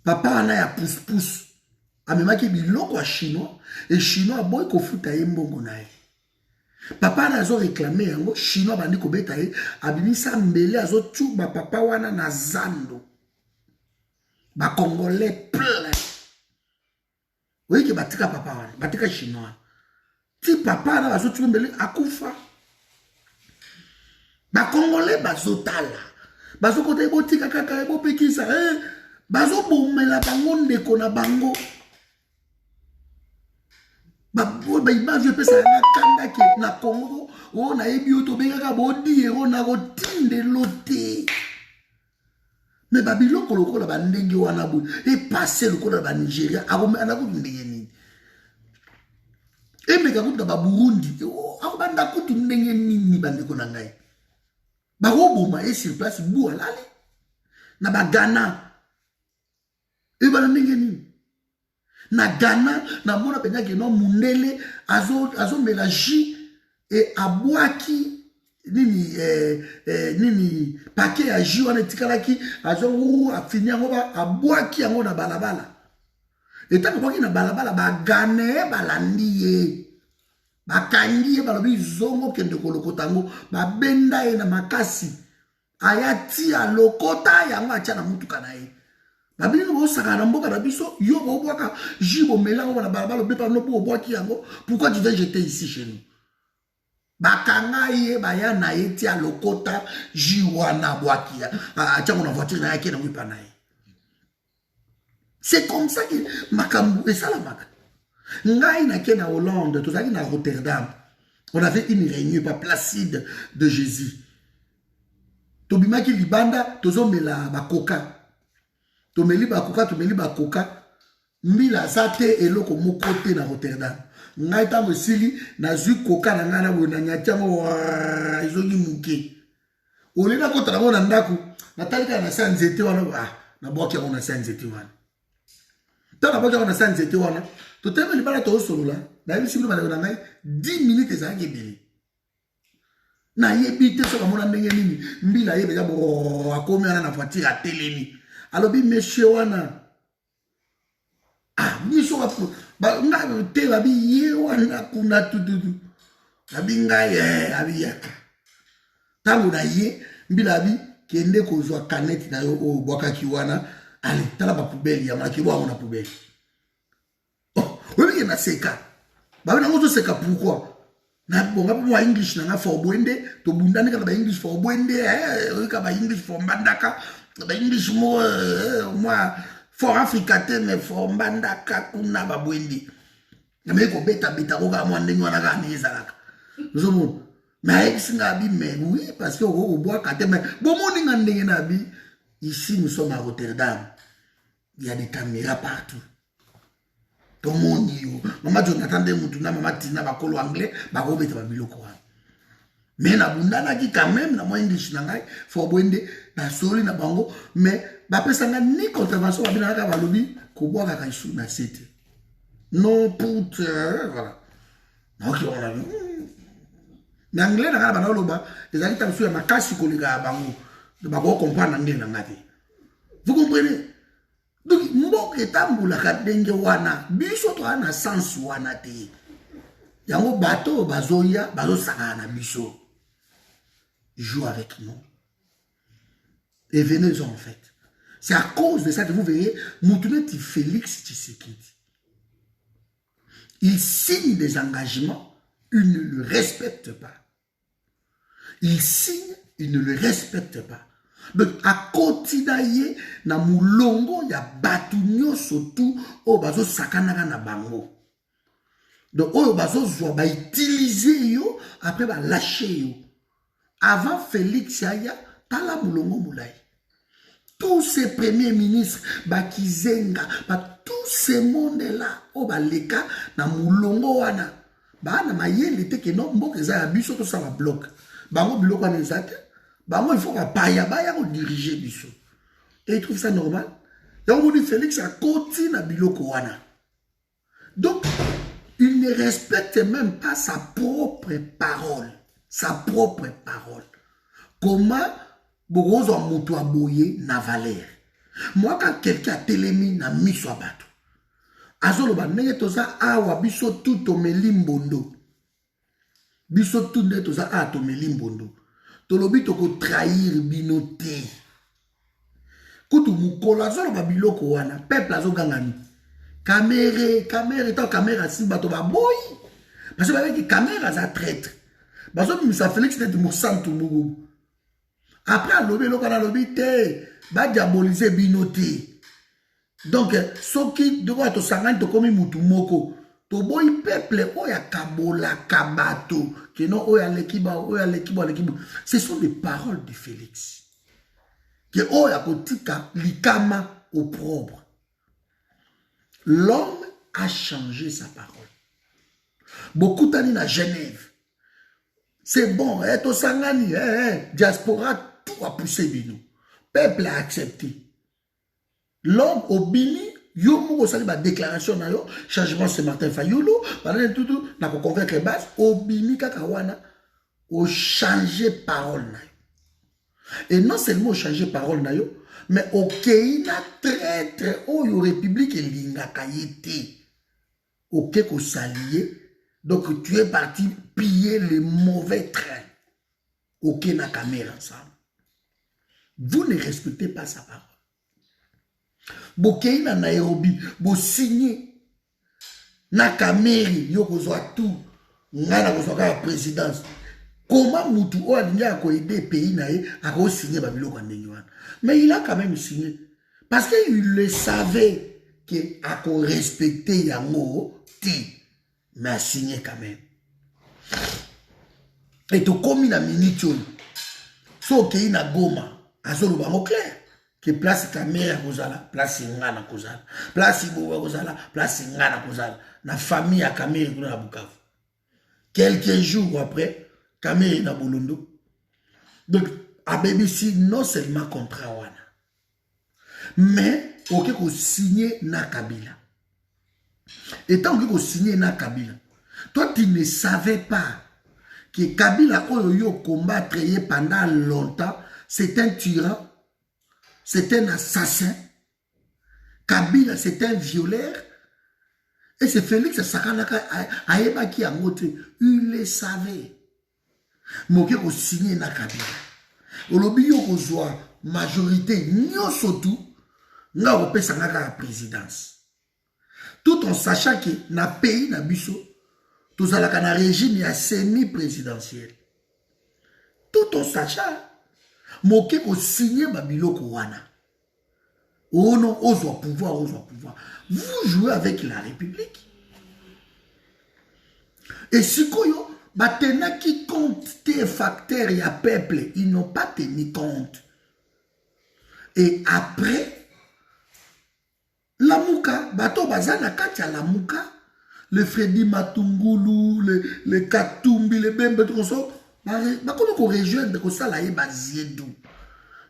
B: Papa wana ya pousse-pousse. Amemaki biloko ya chinois et chinois boy ko futa yembongo na ye. Papa nazo réclamé yango chinois bandi ko beta ye abimisa mbele azo tuba papa wana na zando. Ba congolais plein. Oui, que batika papa, batika chinois. Ti papa, na bazo tumbele, akufa. Ba Congolais, bazo tala. Bazo kote ebo tika kaka, ebo pekisa, bazo bomela bango ndeko na bango. Ba image pesa na kanda ke na Congo, o na ebi otobeka bodi ero na rotinde lote. Mais Babylon koloko la bandenge wana bu et passer le kola ba Nigeria akome ana ku ndenge nini e meka ku ba Burundi akobanda ku ndenge nini bandeko na ngai ba roboma et sur place bu alale na ba Ghana e ba ndenge nini na Ghana na mona penya ke no mundele azo mélange et abwaki nini paquet ya jus wana etikalaki azo afini yango abwaki yango na balabala etango bwaki na balabala bagane balandi ye bakangi ye balobi zongo kende kolokota yango babenda ye na makasi ayati alokota yango atia na mutuka na ye babili bosaka na mboka na biso yo bobwaka jus bomelango na balabala obepa no po obwaki yango pourquoi tu viens jeter ici chez nous bakanga ye baya na ye ti alokota jiwana bwakia atiango na voiture na yake na wipa na ye. C'est comme ça que makambu esalamaka. Ngai na ke na Hollande, tozaki na Rotterdam. On avait une réunion pas Placide de Jésus. Tobimaki libanda tozomela bakoka. Tomeli bakoka. Mbila zate eloko moko te na Rotterdam. Ngai tango sili na zui koka na ngana bona nyatiango izongi muke. Olena kota na bona ndaku natalika na sanzete wana na boki na sanzete wana. Tana boki na sanzete wana. Totema libala to solola na yebi sibilo bana ngai 10 minutes za ngebeli. Na yebi te so kamona ndenge nini mbila yebe ya bo akomi ana na voiture a telemi. Alobi monsieur wana biso ba nga te ba bi ye wana kuna tututu abi nga ye abi yaka tangu na ye mbila bi kende kozwa kaneti na yo o bwaka kiwana ale tala ba poubelle ya makibwa na poubelle oui na seka ba na ngozo seka pourquoi na bonga po English na nga for bwende to bundani ka ba English for bwende ka ba English for mbandaka ba English mo for Africa te me for mbandaka kuna ba bwende na me ko beta ko ka mo ndenge wana ka ni ezalaka nzomo mais singa bi mais oui parce que au bois ka te mais bon moni nga ndenge na bi ici nous sommes à Rotterdam il y a des caméras partout tout le monde yo mama Jonathan de mutuna mama Tina ba kolo anglais ba ko beta ba biloko wana mais na bundana ki quand même na mo English na ngai for bwende na sori na bango mais ba pesa nga ni contravention ba bina ka ba lobi ko bois ka isu na site non pour voilà donc on a na anglais na ba na loba ezali ta suya makasi ko liga bango ba ko comprendre anglais na ngati vous comprenez donc mboka etambula ka denge wana biso to ana sens wana te yango bato bazoya bazosaka na biso joue avec nous et venez en fait c'est à cause de ça que vous verrez Moutouneti Félix Tshisekedi il signe des engagements il ne le respecte pas il signe il ne le respecte pas donc à quotidien na mulongo ya batunyo surtout o bazo sakanaka na bango donc o bazo zwa ba utiliser yo après ba lâcher yo avant Félix Yaya tala mulongo mulai tous ces premiers ministres Bakizenga tous ces monde là o baleka na mulongo wana ba na mayele te ke no mboka za ya biso to sa ba bloc bango biloko wana ezate bango il faut ba paya ba ya ko diriger biso et il trouve ça normal donc on dit Félix a côté na biloko wana donc il ne respecte même pas sa propre parole comment bogozo a mutu aboye na valeur moi quand quelqu'un a télémi na miso abato azolo ba ndenge toza awa biso tout tomeli mbondo biso tout ndenge toza a tomeli mbondo tolobi toko trahir binote kutu mukolo azolo ba biloko wana peuple azogangani caméra tant caméra si bato ba boy parce que avec caméra ça traître bazo misa Félix net mo santu mugu après lobby lokana lobby te ba diaboliser binoté donc soki de quoi to sangani to komi mutu moko to boy peuple oya kabola kabato que non oya lekiba ce sont des paroles de Félix que oya kotika likama au propre. L'homme a changé sa parole. Beaucoup d'années à Genève. C'est bon, to sangani, diaspora, tout a poussé bino. Peuple a accepté. L'homme au bini, yo mou osali ba déclaration na yo, changement c'est Martin Fayulu, parler tout na ko convaincre base, au bini kaka wana, o changer parole na yo. Et non seulement changer parole na yo, mais ok, na traître, oh, yo république et l'ingakayete. Ok, qu'on s'allier. Donc, tu es parti piller les mauvais trains. Ok, na caméra ensemble. Vous ne respectez pas sa parole. Bokei na Nairobi, bo signé. Na caméra, yo kozwa tout. Ngana kozwa la présidence. Comment Moutou a aidé le pays à signer Babylon? Mais il a quand même signé. Parce qu'il le savait qu'il a respecté Yango, mais a signé quand même. Et tout comme il a minute, sauf qu'il a Goma, à Zolobamo clair, que place caméra Kozala, place Ngana Kozala, place Iboua Kozala, place Ngana Kozala, la famille à caméra à Bukavu. Quelques jours après, Kamere na Bolondo. Donc, à BBC, non seulement contrat wana, mais ok qu'on signe na Kabila. Et tant que qu'on signe na Kabila, toi tu ne savais pas que Kabila oyo combattre pendant longtemps, c'est un tyran, c'est un assassin. Kabila c'est un violeur. Et c'est Félix Sakanaka Aeba qui a montré, il le savait. Moké ko signé na Kabila. Olobi yo ko zwa majorité nyonso tout nga ko pesa ngaka la présidence. Tout en sachant que na pays na biso tozalaka na régime ya semi-présidentiel. Tout en sachant moké ko signé babiloko wana. Oh non, ozwa pouvoir. Vous jouez avec la République. Et si koyo maintenant qui compte tes facteurs et à peuple, ils n'ont pas tenu compte. Et après, la mouka, bato bazana katia la mouka, le Freddy Matungulu, le Katumbi, le Bembe, tout ça, bakono ko rejoindre ko ça la baziedu.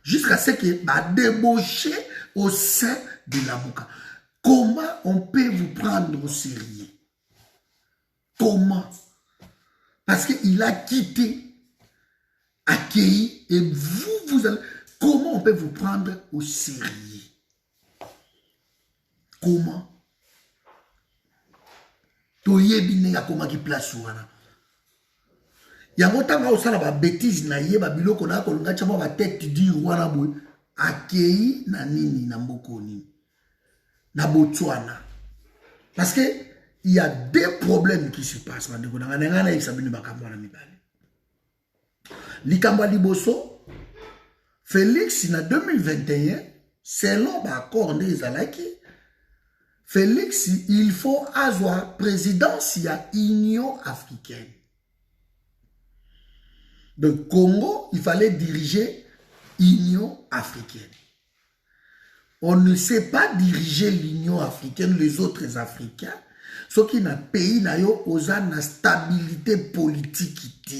B: Jusqu'à ce que ba débauché au sein de la mouka. Comment on peut vous prendre au sérieux? Comment? Parce qu'il a quitté, accueilli, et vous allez... Comment on peut vous prendre au sérieux? Comment? Toye binenga comment qui place wana. Yango tanga osala ba bêtise na ye ba biloko na kolonga chama ba tête di wana boy. Accueilli na nini na mbokoni. Na Botswana. Parce que il y a des problèmes qui se passent. Likamba Liboso, Félix, en 2021, selon l'accord des Alaki, Félix, il faut avoir présidence, il y a Union africaine. Donc, Congo, il fallait diriger Union africaine. On ne sait pas diriger l'Union africaine, les autres Africains. Ce qui n'a pays n'a yo osa na stabilité politique.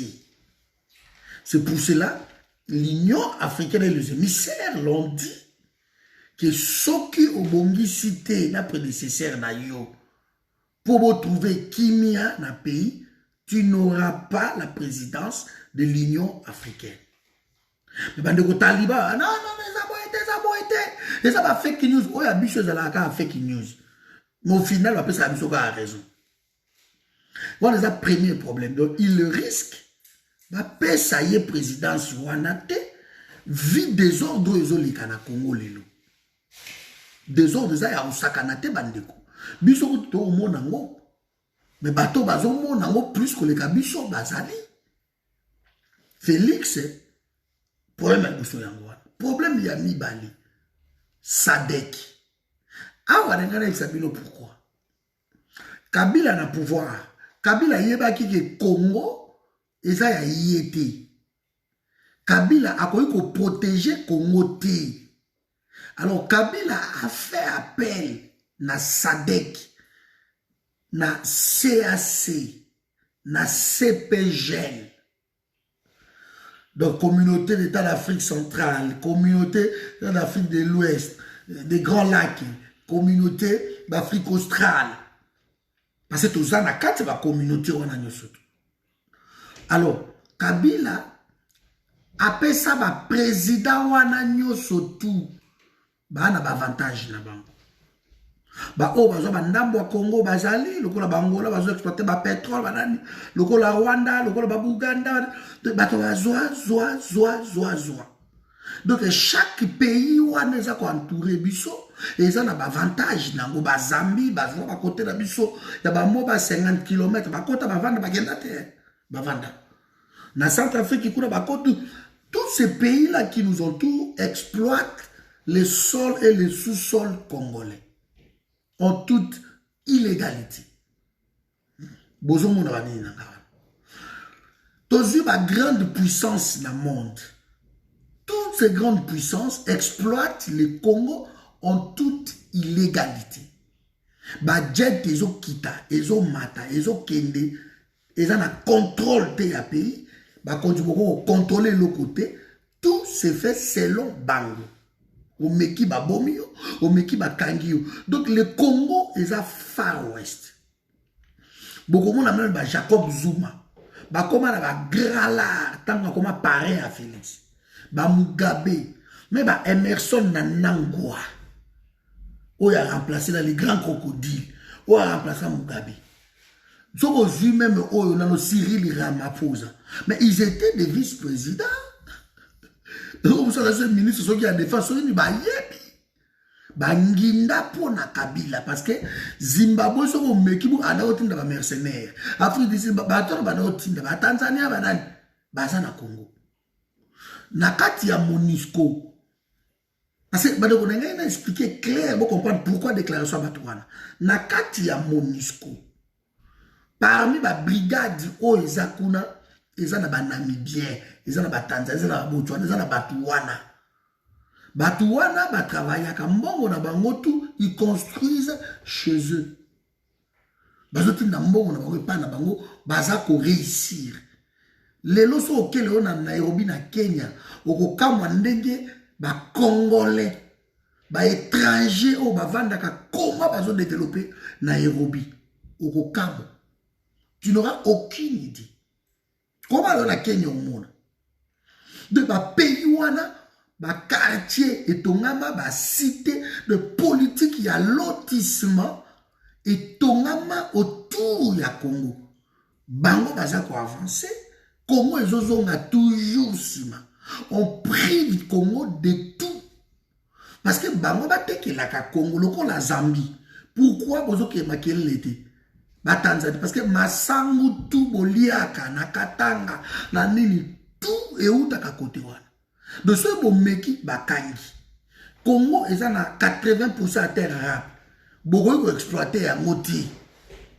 B: C'est pour cela l'Union africaine et les émissaires l'ont dit que ce qui au bongi cité na prédécesseur na yo pour trouver kimia na pays, tu n'auras pas la présidence de l'Union africaine. Mais bande ko taliba non mais ça a été ça va fake news oh ya bicho za la ka fake news. Mais au final, on peut a raison. Voilà le premier problème. Donc, il risque de ça y est présidence Wanate, vide des ordres aux Olikana Congo Lelo. Des ordres à Osakanate Bandeko. Biso to mona ngo. Mais bato bazo mona ngo plus que les biso bazali. Félix, problème à biso yango. Problème ya mibali. Sadek. Awa ngana examiner pourquoi. Kabila na pouvoir. Kabila yeba ki ke Congo eza ya yete. Kabila a ko protéger Congo te. Alors Kabila a fait appel na Sadek, na CAC, na CPGL. Donc communauté d'État d'Afrique centrale, communauté d'Afrique de l'Ouest, des Grands Lacs, communauté d'Afrique australe. Parce que tout ça na quatre ba communauté wana nyoso. Alors Kabila appelle ça ba président wana nyoso tout. Ba na ba avantage na bango. Ba o bazo ba ndambo Congo bazali, lokola bangola bazo exploiter ba pétrole banani, lokola Rwanda, lokola ba Buganda, bato zoa. Donc chaque pays wana eza ko entourer biso, eza na ba avantage nango ba Zambie, bazo ba côté na biso, ya ba mo ba 50 km, ba kota ba vanda ba genda te, ba vanda. Na Centrafrique kuna ba kota, tous ces pays là qui nous entourent exploitent les sols et les sous-sols congolais en toute illégalité. Bozo mon rani na ngara. Tozu ba grande puissance dans le monde. Toutes ces grandes puissances exploitent le Congo en toute illégalité. Ba jet ezo kita, ezo mata, ezo kende, ezo na contrôle de ya pays, ba konjiboko contrôler le côté, tout se fait selon bango. Au meki ba bomio, au meki ba kangio. Donc le Congo est à Far West. Beaucoup de monde ba Jacob Zuma. Ba koma na ba Grala, tant koma pareil à Félix. Ba Mugabe, mais ba Emerson Nanangwa. On a remplacé dans les grands crocodiles. On a remplacé Mugabe. Soko vu même on a le Cyril Ramaphosa. Mais ils étaient des vice-présidents. Vous savez, le ministre qui a défense, il va yebi. Banginda pour na Kabila parce que Zimbabwe so mekibu ana otinda ba mercenaires. Afrique du Sud ba to ba otinda ba Tanzania ba nani ba na Congo. Na kati ya MONUSCO. Parce que ba donc on a expliqué clair pour comprendre pourquoi déclaration ba wana. Na kati ya MONUSCO. Parmi ba brigade o ezakuna eza na ba Namibien, eza na ba Tanzania, eza na ba Botswana, eza na Batuwana. Batuwana ba travailler ka mbongo na bango tout, ils construisent chez eux. Bazoti na mbongo na bango pa na bango baza ko réussir. Lelo so okele ona Nairobi na Kenya, okokamwa ndenge ba Congolais, ba étranger o ba vanda ka comment bazo développer Nairobi. Okokamwa. Tu n'auras aucune idée. Comment la Kenya au monde? De ba pays wana, ba quartier et tongama ba cité de politique ya lotissement et tongama autour ya Congo. Bango baza ko avancer, Congo ezozonga toujours sima. On prive Congo de tout. Parce que bango ba teke la ka Congo loko la Zambie. Pourquoi bozo ke makele l'été? Tanzanie parce que masangu tout boliaka na katanga na nini tout et où ta côté wana de ce bon meki bakangi Congo eza na 80% à terre arabe beaucoup ko exploiter ya moti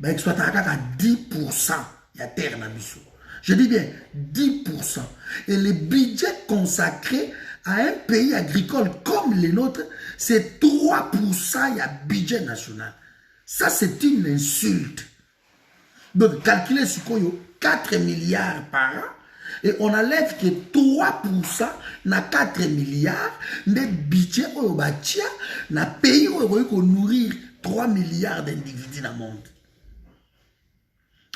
B: ba exploiter kaka 10% ya terre na biso je dis bien 10% et le budget consacré à un pays agricole comme le nôtre c'est 3% ya budget national. Ça c'est une insulte. Donc, calculer sur quoi 4 milliards par an et on enlève que 3% na 4 milliards de budget au bâtia na pays où on nourrir 3 milliards d'individus dans le monde.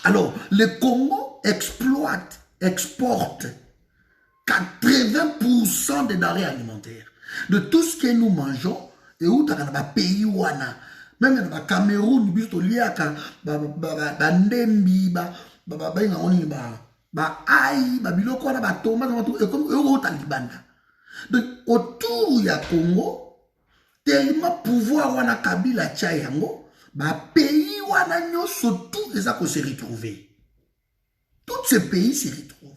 B: Alors, le Congo exploite, exporte 80% des denrées alimentaires. De tout ce que nous mangeons et où tu as un pays wana. Même dans le Cameroun, il y a des ndembi, des aïe, des biloko, des tomates, et comme eux, au Talibanda. Donc, autour du Congo, tellement pouvoir wana Kabila Tchayango, Bah, pays wana nyonso tout eza ko se retrouver. Tous ces pays se retrouvent.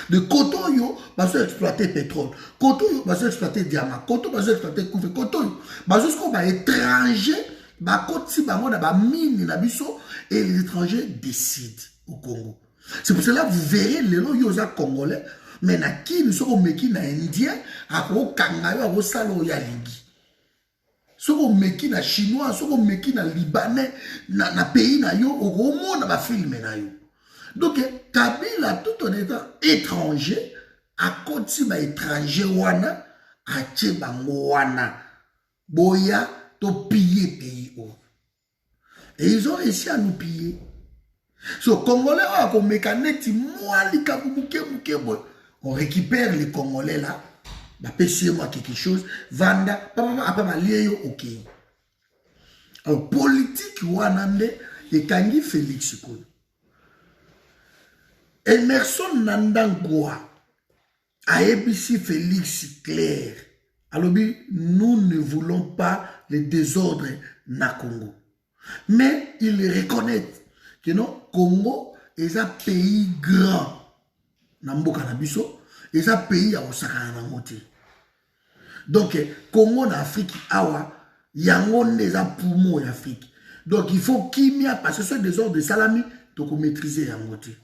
B: De Koto yo, bah, se exploiter pétrole. Koto yo, bah, se exploiter diamant. Koto, bah, se exploiter couvre. Koto yo, bah, jusqu'au bah, étranger, bah, kote si bah, na ba mine na biso, et les étrangers décident au Congo. C'est pour cela que vous verrez les lots yosa congolais, mais na qui nous sommes meki na indien, à ko kangayo, à ko salo ya ligi. Soko meki na chinois, soko meki na libanais, na pays na yo, au romo na ba film na yo. Donc, Kabila, tout en étant étranger, à côté de étranger, wana, à Tchebango, wana, boya, to piller pays. Et ils ont réussi à nous piller. So, Congolais, on récupère les Congolais là, payez-moi quelque chose, vanda, après ma lié, ok. Alors, politique, wanande, et Kangi Félix Koulou. Emerson Nandangwa a ébissé Félix Clair. Alors, nous ne voulons pas le désordre na Congo. Mais il reconnaît que non, Congo est un pays grand. Namboka na biso, est un pays à Osaka na moté. Donc, Congo en Afrique, awa, yango n'est un poumon en Afrique. Donc, il faut qu'il y ait, parce que ce désordre de salami, donc on maîtriser en moté.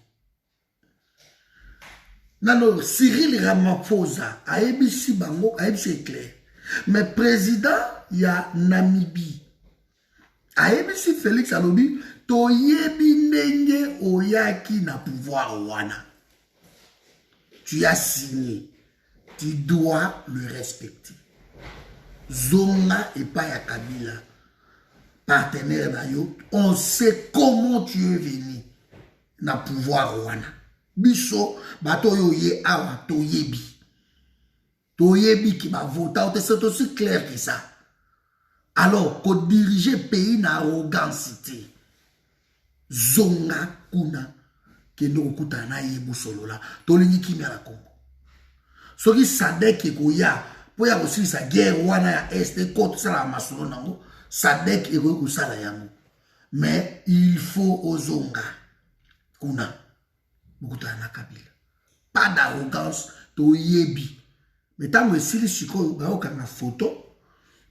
B: Non, Cyril Ramaphosa a ébissé bango, a ébissé clair. Mais président, il y a Namibie. A ébissé Félix Alobi, toyebi ndenge oyaki na pouvoir wana. Tu as signé. Tu dois le respecter. Zonga et pas ya Kabila. Partenaire d'ailleurs, on sait comment tu es venu na pouvoir wana. Biso, bato yo ye awa, toyebi. Toyebi qui va voter, c'est aussi clair que ça. Alors, qu'on diriger pays na arrogance, zonga kuna, que nous kuta na yebu solo la, tolingi kimi ala Congo. Ce qui sadek et goya, pour y avoir aussi sa guerre, wana ya est, contre ça la masolo nango, sadek et goya sala yango. Mais il faut ozonga kuna. Pas d'arrogance, to yebi. Mais tant que si les chicos ont une photo,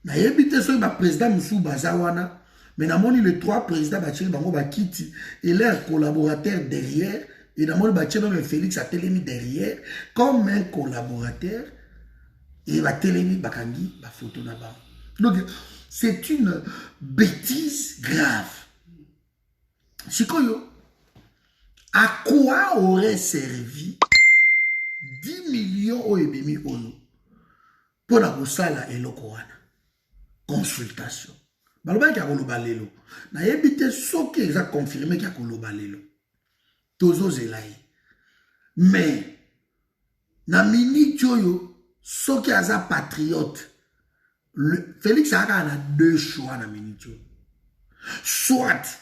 B: na yebi te so ba président Moussou Bazawana, mais na moni les trois présidents Bachir Bango Bakiti et leurs collaborateurs derrière, et na moni Bachir même Félix a télémi derrière, comme un collaborateur, et va télémi Bakangi, ba photo na ba. Donc, c'est une bêtise grave. Chikoyo, à quoi aurait servi 10 millions au ebemi ono pour la kosala eloko wana consultation baloba ki akoloba lelo na yebi te soki eza confirmé ki akoloba lelo tozozela ye mais na minute oyo soki aza patriote Félix a deux choix na minute oyo soit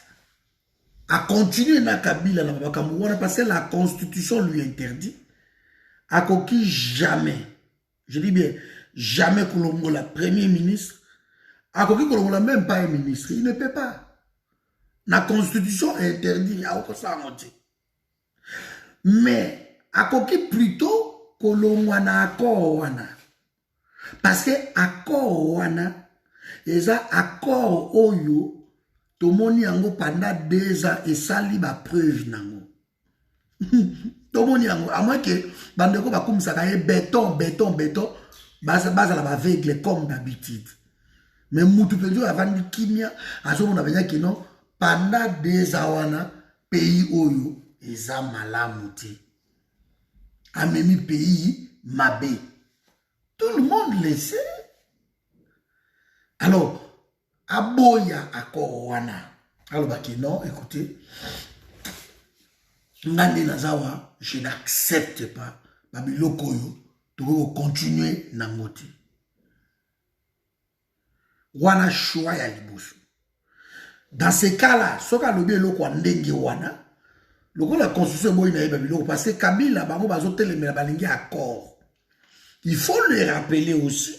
B: à continuer na Kabila na Bakamouana parce que la constitution lui interdit à coquille jamais, je dis bien jamais Kolongola premier ministre, à coquille Kolongola même pas un ministre, il ne peut pas. La constitution interdit à ça monter. Mais à coquille plutôt Kolongoana accord wana parce que accord wana eza accord oyo tomoni yango pendant 2 ans et sali ba preuve nango. Tomoni yango à moins que bandeko bakumisaka ye béton baza la aveugle comme d'habitude. Mais mutu penjo avandi kimia azomona banya kino pendant 2 ans wana pays oyo eza malamu te. Amemi pays mabe. Tout le monde le sait. Alors aboya accord wana. Alors baki non, écoutez, ngandi nazawa, je n'accepte pas. Babi lokoyo, tu veux continuer nangote. Wana choix ya liboso. Dans ces cas-là, soka lobi loko ndenge wana, loko la constitution boy na babi loko parce que Kabila bango bazotelemela balingi accord. Il faut le rappeler aussi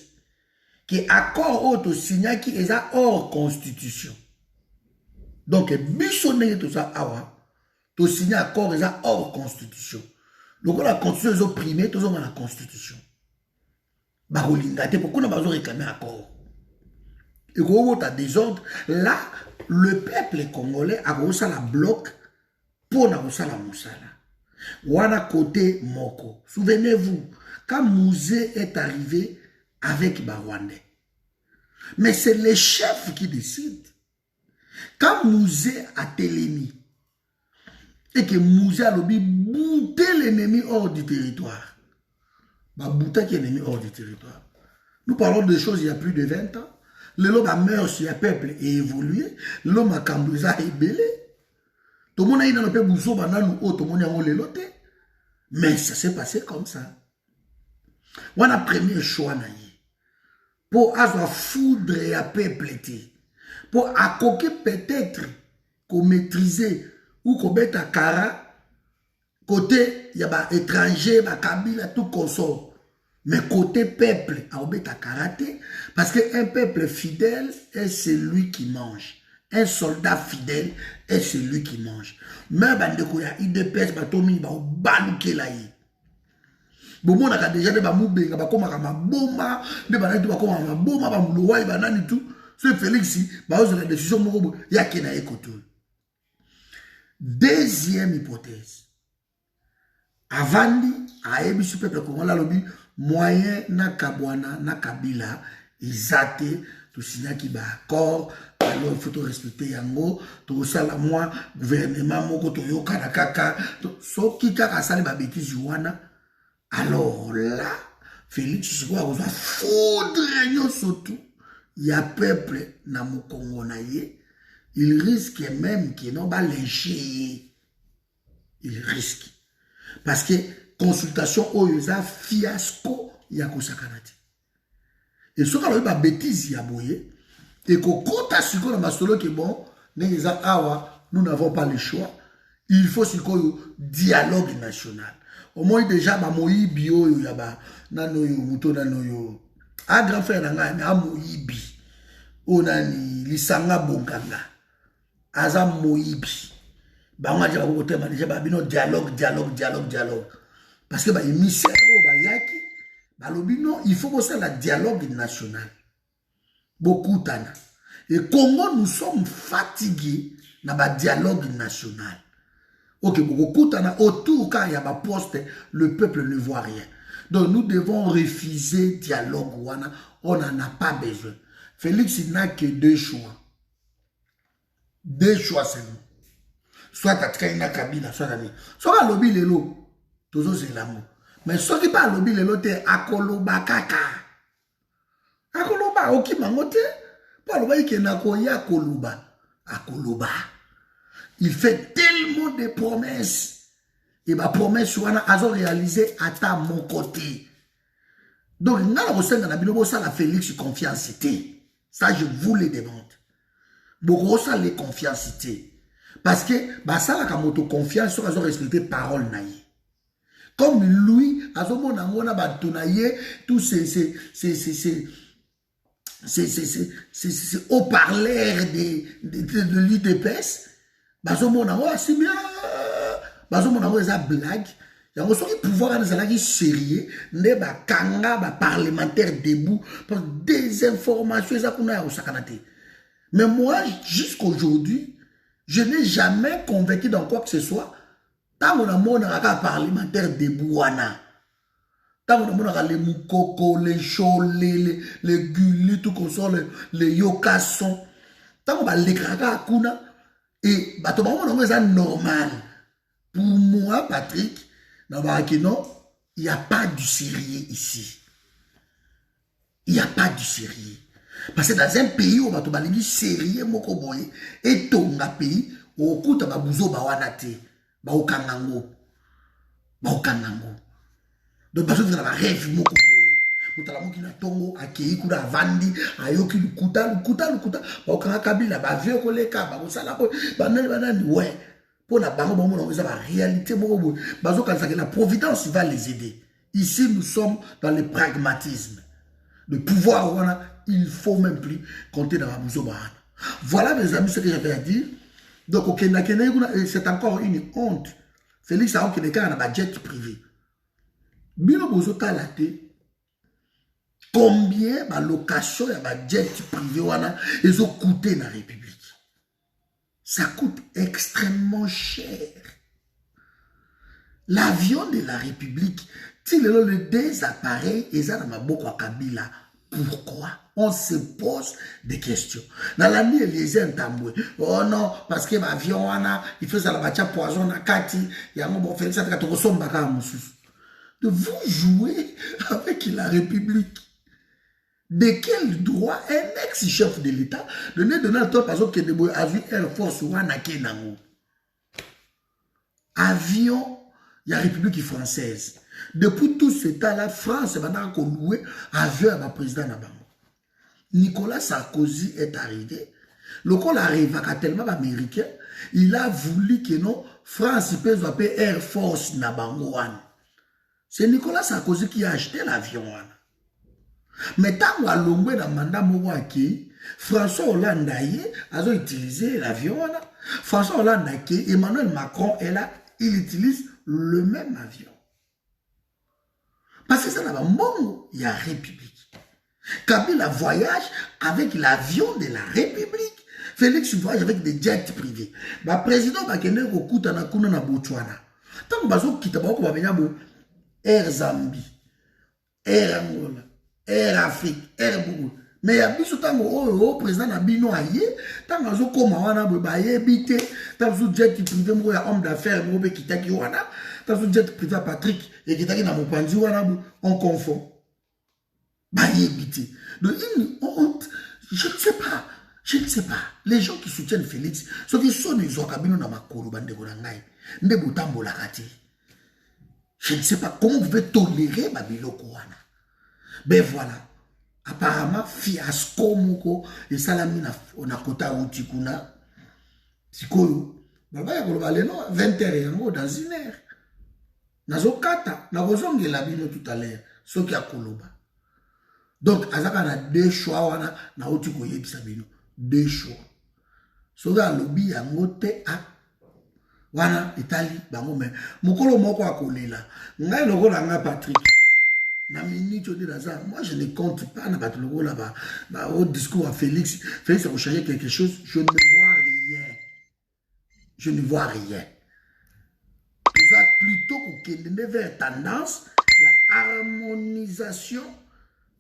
B: que accord auto signé qui est hors constitution. Donc biso ndenge to ça awa to signé accord est hors constitution. Donc la constitution est opprimée, to dans la constitution. Ba kolinga te pourquoi na ba réclamer accord. Et quand tu as désordre, là le peuple congolais a reçu la bloc pour na reçu la moussala. Wana côté moko. Souvenez-vous, quand Mouzé est arrivé avec Barwandais. Mais c'est les chefs qui décident. Quand Mouzé a télémis et que Mouzé a lobby bouter l'ennemi hors du territoire. Bah bouter qui est l'ennemi hors du territoire. Nous parlons de choses il y a plus de 20 ans. Le l'homme a meuré sur le peuple et évolué. L'homme a cambré et belé. Tout le monde a eu dans le peuple bousso banane ou tout le monde a eu le mais ça s'est passé comme ça. On a premier choix pour avoir foudre et à peuple. Pour accoquer peut-être qu'on maîtriser ou qu'on mette à cara côté il y a des étrangers, des kabila, tout consort. Mais côté peuple, à obéta karaté, parce qu'un peuple fidèle est celui qui mange. Un soldat fidèle est celui qui mange. Mais bandekouya, il dépêche, batomi, ba balouke la yi. Bon, on a déjà des bamoubé, ba koma ma boma, des banani ba koma ma boma, ba mouloua, ba nani tout. C'est Félix, ba ose la décision moko, ya kena ekoto. Deuxième hypothèse. Avandi, a ebi su peuple congolais lobby, moyen na kabwana na kabila izate to signa ki ba accord alors il faut respecter yango to sala moi gouvernement moko to yoka na kaka so ki kaka sali ba bêtise wana alors là Félix Tshisekedi a foudre nyoso tout ya peuple na mokongo na ye il risque même que non ba lyncher il risque parce que consultation oyoza fiasco ya kosakanati. Et ce qu'on a eu ma bêtise ya boye et qu'on compte à ce qu'on a masolo que bon neza awa nous n'avons pas le choix. Il faut ce qu'on dialogue national. Au moins déjà ma moyibi oyo ya ba nano yo muto nano yo. A grand frère nanga na moyibi. Onani lisanga bonganga. Aza moyibi. Ba nga jaba ko tema déjà ba bino dialogue. Parce que bah émissaire bah yaki bah lobino il faut bosser la dialogue national. Beaucoup tana. Et Congo nous sommes fatigués na ba dialogue national. OK beaucoup tana autour quand il y a ba poste le peuple ne voit rien. Donc nous devons refuser dialogue wana, on n'en a pas besoin. Félix n'a que deux choix. Deux choix seulement. Soit Katrina Kabila soit Kabila. Soit lobby lelo. Toujours c'est l'amour. Mais ce qui parle lobby le lote akoloba kaka. Akoloba oki mangote. Pas le bail qui nakoya akoloba. Akoloba. Il fait tellement de promesses. Et ma promesse wana azo réalisé à mon côté. Donc n'a la senga na bino ça la Félix confiance c'était. Ça je vous le demande. Beaucoup ça les confiance c'était. Parce que bah ça la kamoto confiance sur azo respecter parole naïe. Comme lui, à ce moment là, tous ces haut-parleurs de l'UDPS, à ce moment là, c'est bien, à ce moment là, c'est blague. Il y a un pouvoir qui sérieux, ne ba kanga ba parlementaire debout pour des informations ça qu'on a au sakanate. Mais moi, jusqu'aujourd'hui, je n'ai jamais convaincu dans quoi que ce soit. Tant qu'on a mon parlementaire de Bouana, tant qu'on a les moukoko, les cholés, les gulis, tout comme ça, les yokassons, tant qu'on a les kraka kuna, et bah tout le monde est normal. Pour moi, Patrick, non, il n'y a pas du sérieux ici. Il n'y a pas du sérieux. Parce que dans un pays où on a dit sérieux, mokoboye, et ton pays, où on a bouzo bawanate. Baokanango. Donc parce que vous avez un rêve moko boye. Mutala moki na tongo akei kuna vandi ayoki lukuta. Baokanga kabila ba vieux koleka ba sala ko banani ouais. Pour la bango bon on a la réalité moko boye. Bazo kanisa que la providence va les aider. Ici nous sommes dans le pragmatisme. Le pouvoir il ne faut même plus compter dans la maison. Voilà, mes amis, ce que j'avais à dire. Donc, c'est encore une honte. Félix a un jet privé. Bino bozo talate. Combien la location y a jet privé ils ont coûté dans la République? Ça coûte extrêmement cher. L'avion de la République, le deux appareils, ils ont beaucoup à Kabila. Pourquoi? On se pose des questions. Dans la nuit, les entamboués. Oh non, parce que l'avion, il fait ça, la poison, la kati, il y a un bon fait ça, de vous jouer avec la République. De quel droit un ex-chef de l'État de ne donner à toi, par exemple, que a vu Air Force ou un avion, il y a la République française. Depuis tout ce temps-là, France va louer avion à ma président Nabango. Nicolas Sarkozy est arrivé. Le col arrive à tellement américain, il a voulu que non, France peut appeler Air Force Nabango. C'est Nicolas Sarkozy qui a acheté l'avion. Mais tant à l'ongwe dans le mandat Mouaki, François Hollande a utilisé l'avion. François Hollande Emmanuel Macron est là, il utilise le même avion. Parce que ça n'a pas bon, il y a République. Kabila voyage avec l'avion de la République. Félix voyage avec des jets privés. Le président va venir au Koutana na Botswana. Tant que tu vas venir Air Zambie, Air Angola, Air Afrique, Air Bougou. Mais il y a plus de temps où le président Nabino a yé, tant que tu vas habiter, tant que tu jet privé, il y a homme d'affaires, qui t'a dit, tant que tu jet privé à Patrick, et qui t'a dit, on confond. Bah, habiter. Donc, une honte, je ne sais pas. Je ne sais pas. Les gens qui soutiennent Félix, ceux qui sont des Okabino dans ma korobande de Gorangai, ne boutambo la kati. Je ne sais pas comment vous pouvez tolérer Babilo Kouana. Ben voilà. Apparemment, fiasco moko, et salami na kota utikuna. Sikoyo. Baba ya koloba leno 20h yango dans une heure. Nazokata, nakozonge la bino tout à l'heure. Ce qui a koloba. Donc, azaka na deux choix wana na utiko yebisa bino. Deux choix. Ce qui a lobby yango te a wana Italie bango mais mokolo moko akolela. Ngai lokola nga Patrick. Na minute de Lazare, moi je ne compte pas na batlogo là-bas. Au discours à Félix, Félix a changer quelque chose, je ne vois rien. Je ne vois rien. Tout ça plutôt que vers tendance, il y a harmonisation,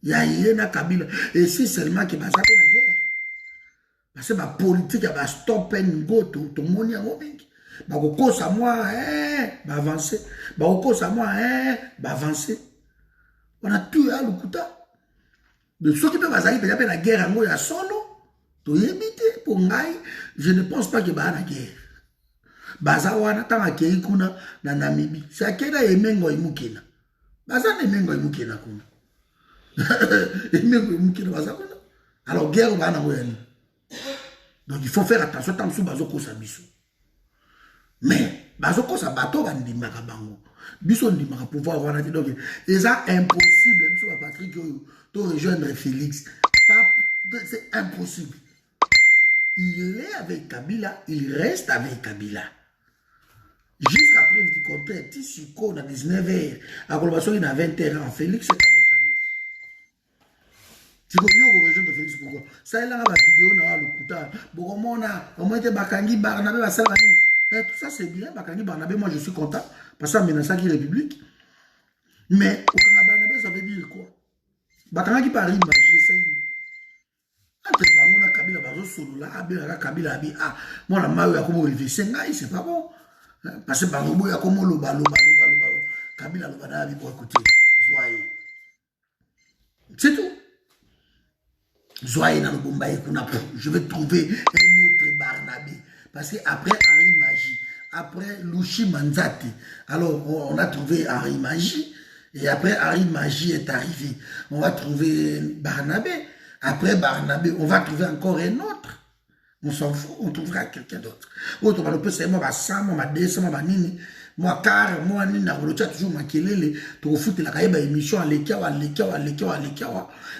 B: il y a Yéna Kabila. Et c'est seulement que ça fait la guerre. Parce que la politique va stop and go, tout le monde y a un peu. Bah, moi, bah, avancer. Bah, moi, bah, avancer. On a tué à l'Ukuta. De ceux qui peuvent faire la guerre en Goya solo, to éviter pour Ngaï, je ne pense pas qu'il y ait la guerre. Bazawana, tant à Keikuna, dans Namibie. C'est à quel âge Emengo et Moukina. Bazan Emengo et Moukina. Emengo et Moukina, Bazakuna. Alors, guerre, va en Goya. Donc, il faut faire attention tant que Bazoko Sabiso. Mais, Bazoko Sabato, va nous Bango. Bisson dit ma pouvoir voir donc et ça impossible monsieur Patrick de rejoindre Félix. C'est impossible. Il est avec Kabila, il reste avec Kabila. Jusqu'à preuve du contraire, Tissiko dans 19h, à collaboration il a 20h, Félix est avec Kabila. Tu peux rejoindre Félix pourquoi? Ça il a la vidéo dans le Kouta. Bon on a été Bakangi Barnabé Basalani. Tout ça c'est bien, Bakangi Barnabé, moi je suis content. Parce que ça menace la République. Mais au Canada, ça veut dire quoi? Bakanga qui parle magie, ça y est. Entre Bango et Kabila, Bazo Solo, là, Kabila, ah, moi, la maille, a comme Olivier Sengai, c'est pas bon. Parce que Bango, il y a comme le balo, Kabila, le balo, pour écouter. Zoye. C'est tout. Zoye dans le Bombaye, je vais trouver un autre Barnabé. Parce qu'après Henri Magie, après Louchi Manzati, alors on a trouvé Henri Magie, et après Henri Magie est arrivé, on va trouver Barnabé, après Barnabé, on va trouver encore un autre, on s'en fout, on trouvera quelqu'un d'autre. Autre, on peut savoir, moi car moi ni na bolocha toujours makelele to foot la kayeba émission alekiawa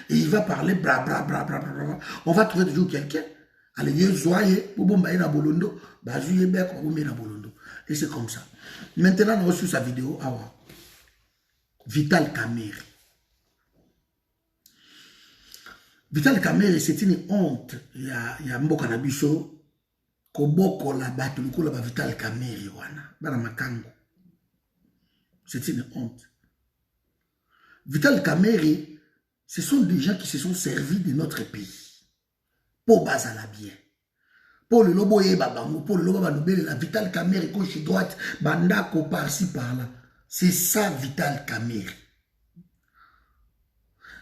B: et il va parler bla bla bla bla bla. On va trouver toujours quelqu'un allez ye zoye bo bomba na bolondo ba juye be ko bomba na bolondo et c'est comme ça. Maintenant on reçoit sa vidéo awa Vital Kamerhe. Vital Kamerhe, c'est une honte. Il y a Mboka Nabiso, Koboko la batte, le coup là, Vital Kamerhe, wana, bana makango. C'est une honte. Vital Kamerhe, ce sont des gens qui se sont servis de notre pays. Pour Bazala bien. Pour le loboye babango, pour le lobo banobele, la Vital Kamerhe, gauche et droite, bandako par-ci par-là. C'est ça, Vital Kamerhe.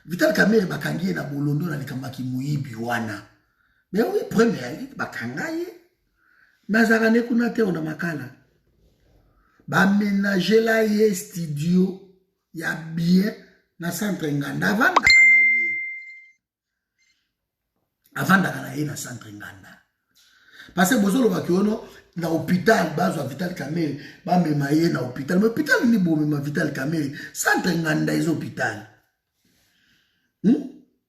B: Vital Kamerhe bakangie na bolondo na likambaki muibi wana. Mais oui, premier, bakangaye. Mazarane kuna te ona makala. Ba ménager la ye studio ya bien na centre nganda avant d'akana ye na centre nganda. Parce que bozolo bakiono na hôpital bazo Vital Kamerhe ba mema ye na hôpital. Mais hôpital ni bo mema Vital Kamerhe centre nganda is hôpital.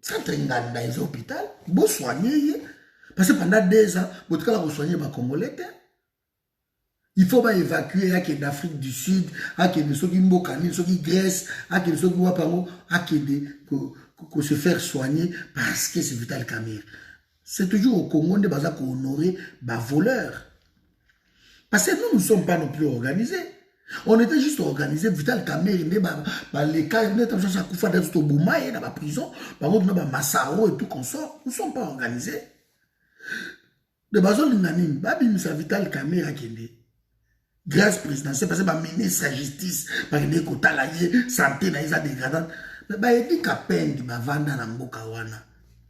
B: Centre nganda is hôpital. Bo soigner parce que pendant 2 ans, vous avez soigné les Congolais. Il faut évacuer l'Afrique du Sud, Grèce, se faire soigner parce que c'est Vital Kamerhe. C'est toujours au Congo de Baza qu'on honorer les voleurs. Parce que nous ne sommes pas non plus organisés. On était juste organisés. Vital Kamerhe, les cas, nous sommes en prison, Massaro et tout qu'on sort. Nous ne sommes pas organisés. De bazon linanine, babi misa Vital Kamerhe akende. Grâce présidentielle, parce que ba mener sa justice, ba kende kota la ye, santé na isa dégradante. Mais ba edi kapendi ba vanda na mboka wana.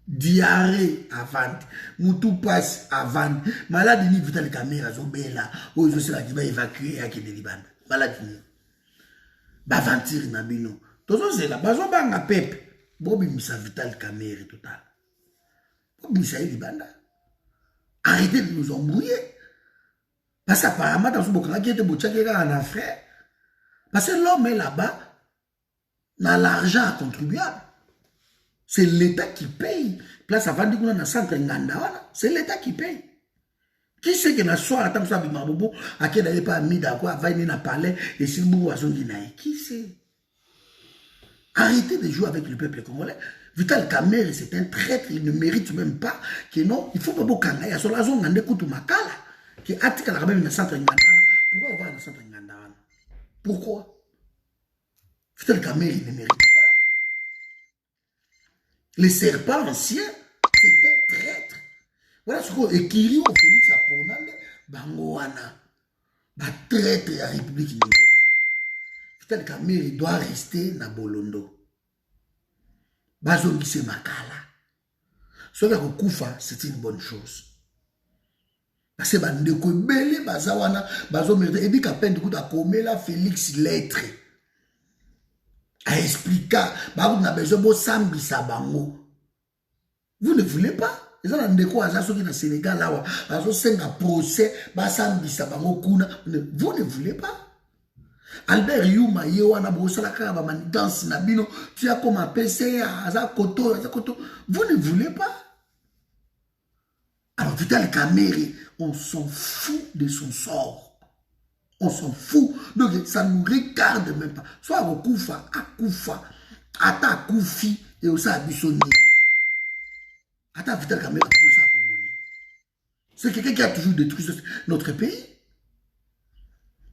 B: Diarrhée avant, mutu passe avant. Malade ni Vital Kamerhe azobela, o zo se la ki ba évacuer akende libanda. Malade ni. Ba aventure na bino. Tozo zela, bazon ba nga pepe. Bobi misa Vital Kamerhe total. Bobi misa libanda. Arrêtez de nous embrouiller. Parce qu'apparemment, dans ce boucan, qui était en Afrique, parce que l'homme est là-bas, n'a l'argent contribuable. C'est l'État qui paye. Place avant de dire qu'on a centre Nganda, c'est l'État qui paye. Qui sait que la soirée, attends, ça, Bimabobo, à qui n'avait pas mis d'accord, va y parler, et si vous avez qui sait? Arrêtez de jouer avec le peuple congolais. Vital Kamerhe, c'est un traître, il ne mérite même pas que non, il faut pas beaucoup de il y a sur la zone de Koutou Makala, qui est attique à la même centre Nganda. Pourquoi on va dans le centre Nganda? Pourquoi? Vital Kamerhe, il ne mérite pas. Les serpents anciens, c'est un traître. Voilà ce qu'on écrit au Félix Aponande, Bangoana, ba traître à la République Nigéria. Vital Kamerhe doit rester na Bolondo. Bazongise makala. Ce qui est koufa, c'est une bonne chose. Parce que bandeko belé bazawana bazomerde et puis qu'apeine du coup d'akomela Félix lettre a expliqué ba on a besoin de sambisa bango. Vous ne voulez pas? Les gens ndeko azaso qui na Sénégal là bazo senga procès ba sambisa bango kuna. Vous ne voulez pas? Albert Yuma yewana bosala kaba manigance na bino tu as comme un PC aza koto. Vous ne voulez pas? Alors Vital Kamerhe, on s'en fout de son sort. On s'en fout. Donc ça ne nous regarde même pas. Soit au Koufa, à Koufa, Ata Koufi et aussi à Bissoni. Ata Vital Kamerhe a toujours ça à Congolais. C'est quelqu'un qui a toujours détruit notre pays.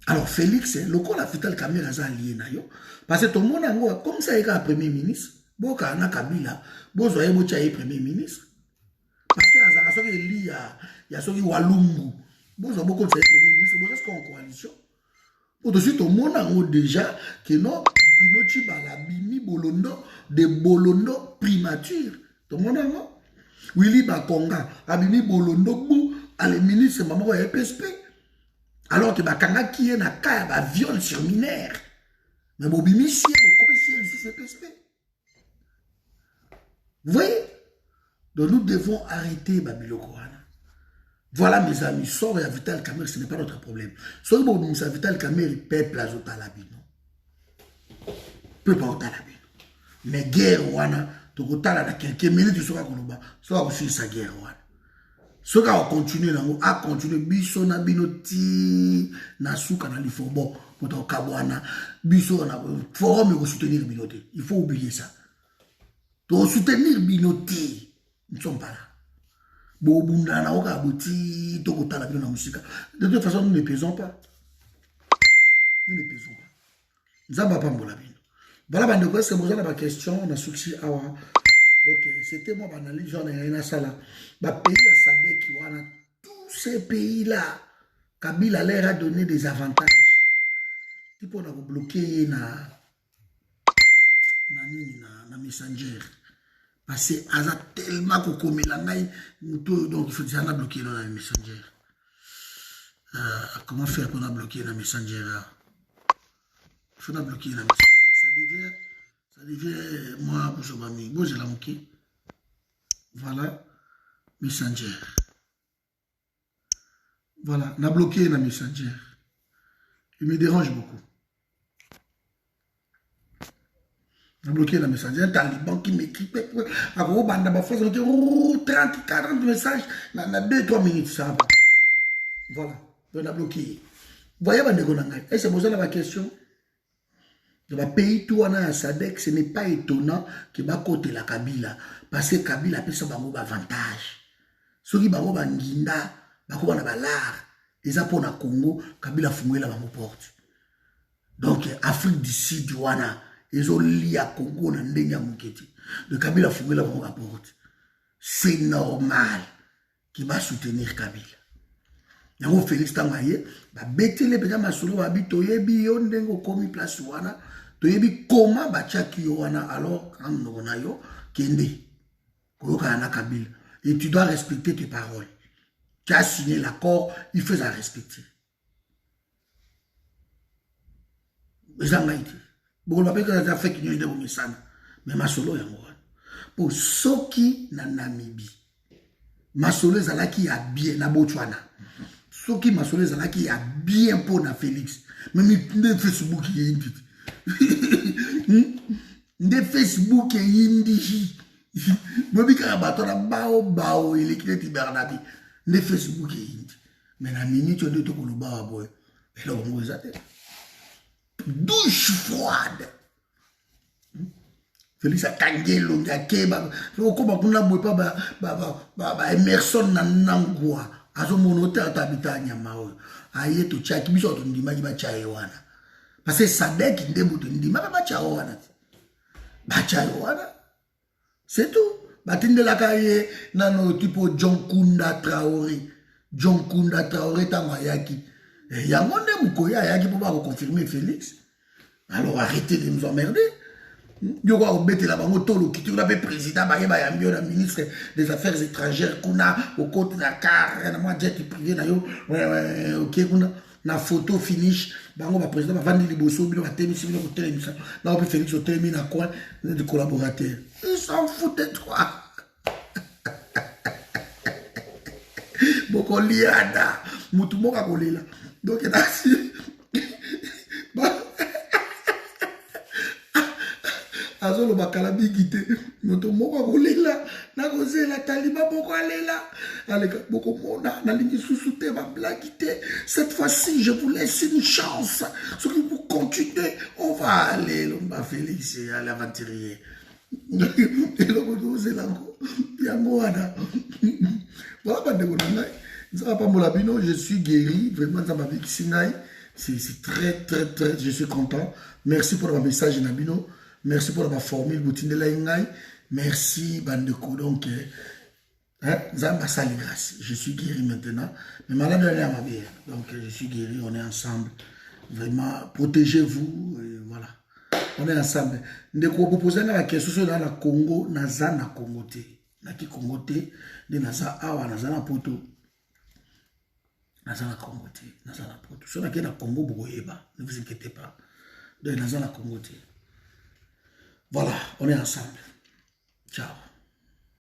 B: Alors Félix, le coup la Vital Kamerhe a lié na yo. Parce que tout le monde a comme ça il y a un premier ministre. Boka na Kabila, bozo ye bocha ye premier ministre. Parce que azaka soki li ya soki Walungu. Bozo boko le premier ministre, bozo est en coalition. Pour de suite tout le monde a déjà que non Bruno Tshibala bimi Bolondo de Bolondo primature. Tout le monde a Willy Bakonga abimi Bolondo bou à le ministre maman ya PSP. Alors que Bakanga qui est na kaya ba viol sur mineur. Mais bobimi sie comment ici c'est PSP. Vous voyez? Donc nous devons arrêter Babiloko. Voilà mes amis, sort et Vital Kamerhe, ce n'est pas notre problème. Sort et Vital Kamerhe, peuple azota la bino. Peuple azota la bino. Mais guerre wana, tu as là quelques minutes, tu seras koloba, soit aussi sa guerre wana. Ce qui a continué, a continué, biso na binoti, na souka na lifobo, pour ton kabwana, biso na forum et soutenir binoté. Il faut oublier ça. Pour soutenir binoté, nous ne sommes pas là. Bobunda na oka aboti, tokota la bino na musique. De toute façon, nous ne pesons pas. Nous ne pesons pas. Nous n'avons pas mbola bino. Voilà, bande quoi, c'est besoin de ma question, on a souci awa. Donc, c'était moi, analyse, j'en ai rien à ça là. Bah, pays à Sadek, tous ces pays-là, Kabila leur a donné des avantages. Tu peux bloquer na Messenger. Parce que ça tellement qu'on donc il faut déjà bloquer dans la Messenger. Comment faire pour bloquer la Messenger? Il faut bloquer la Messenger. Ça devient moi, bon, je l'ai manqué. Voilà, Messenger. Voilà, on a bloqué la Messenger. Il me dérange beaucoup. On a bloqué la Messenger. Un taliban qui m'écrit. À gros, bande à 30, 40 messages. Dans 2-3 minutes, ça va. Voilà, on a bloqué. Vous voyez, et c'est pour ça la question. Dans le pays tout on a un Sadek, ce n'est pas étonnant que va côté la Kabila parce que Kabila a ça bango avantage. Ceux qui bango banginda, bango na balar, ils a pour na Congo, Kabila fumé la bango porte. Donc Afrique du Sud wana, ils ont lié à Congo na ndenya muketi. Le Kabila fumé la bango porte. C'est normal qu'il va soutenir Kabila. Yango Félix Tangaye, ba betele peza masolo ba bitoyebi yo ndengo komi place wana. Toyebi comment bachaki yo wana alors quand on a yo kende koyoka na Kabila et tu dois respecter tes paroles. Tu as signé l'accord, il faut la respecter. Ezangaiti. Bon ba peka za fait kinyo ndebo misana. Mais masolo yango wana. Pour soki na Namibie. Masolo ezalaki ya bien na Botswana. Soki masolo ezalaki ya bien pour na Félix. Même ne Facebook yindi. Nde Facebook yindi. Bobi karabato na bao il est qui Bernabi. Nde Facebook yindi. Mais na minute de to koloba boy. Et là on vous attend. Douche froide. Félix a kangé longa keba. Faut comment kuna boy pas ba Emerson na nangwa. Azo monote atabita nyama o. Aye to chaki biso to ndima ba chaye wana. Parce que Sadek ndebo to ndima ba chaye wana. Ba chaye wana. C'est tout. Batinde la kaye nano tipo John Kunda Traoré. John Kunda Traoré tamayaki. Yango nde mukoya yaki pour pas confirmer Félix. Alors arrêtez de nous emmerder. Yo va obéter la bango tolo qui tu l'avais président ba yambio la ministre des affaires étrangères kuna au côté na car na moi jet privé na yo OK kuna na photo finish bango ba président ba vandi liboso bino ba temisi bino ko télémisa na on peut Félix au termine na quoi de collaborateurs ils s'en foutent de toi boko liada mutu moka kolela donc nasi azolo bakalabi gite moto moko kolela na kozela taliba boko alela aleka boko mona na lingi susute ba blagite cette fois-ci je vous laisse une chance ce que vous continuez on va aller l'omba Félix à l'aventurier et le moto zelango yango wana voilà pas de bonanga ça pas mon labino je suis guéri vraiment ça m'a vécu sinai c'est très je suis content merci pour le message Nabino. Merci pour ma formule boutine de la Ingaï. Merci Bandeko. Donc, grâce. Je suis guéri maintenant. Mais malade est à ma vie. Donc, je suis guéri. On est ensemble. Vraiment, protégez-vous. Voilà. On est ensemble. Ndeko, vous posez la question dans la Congo. Naza na Congo te. Naki Congo te. De Naza awa. Naza na poto. Naza na Congo te. Naza na poto. Si on a na Congo, ne vous inquiétez pas. De Naza na Congo te. Voilà, on est ensemble. Ciao.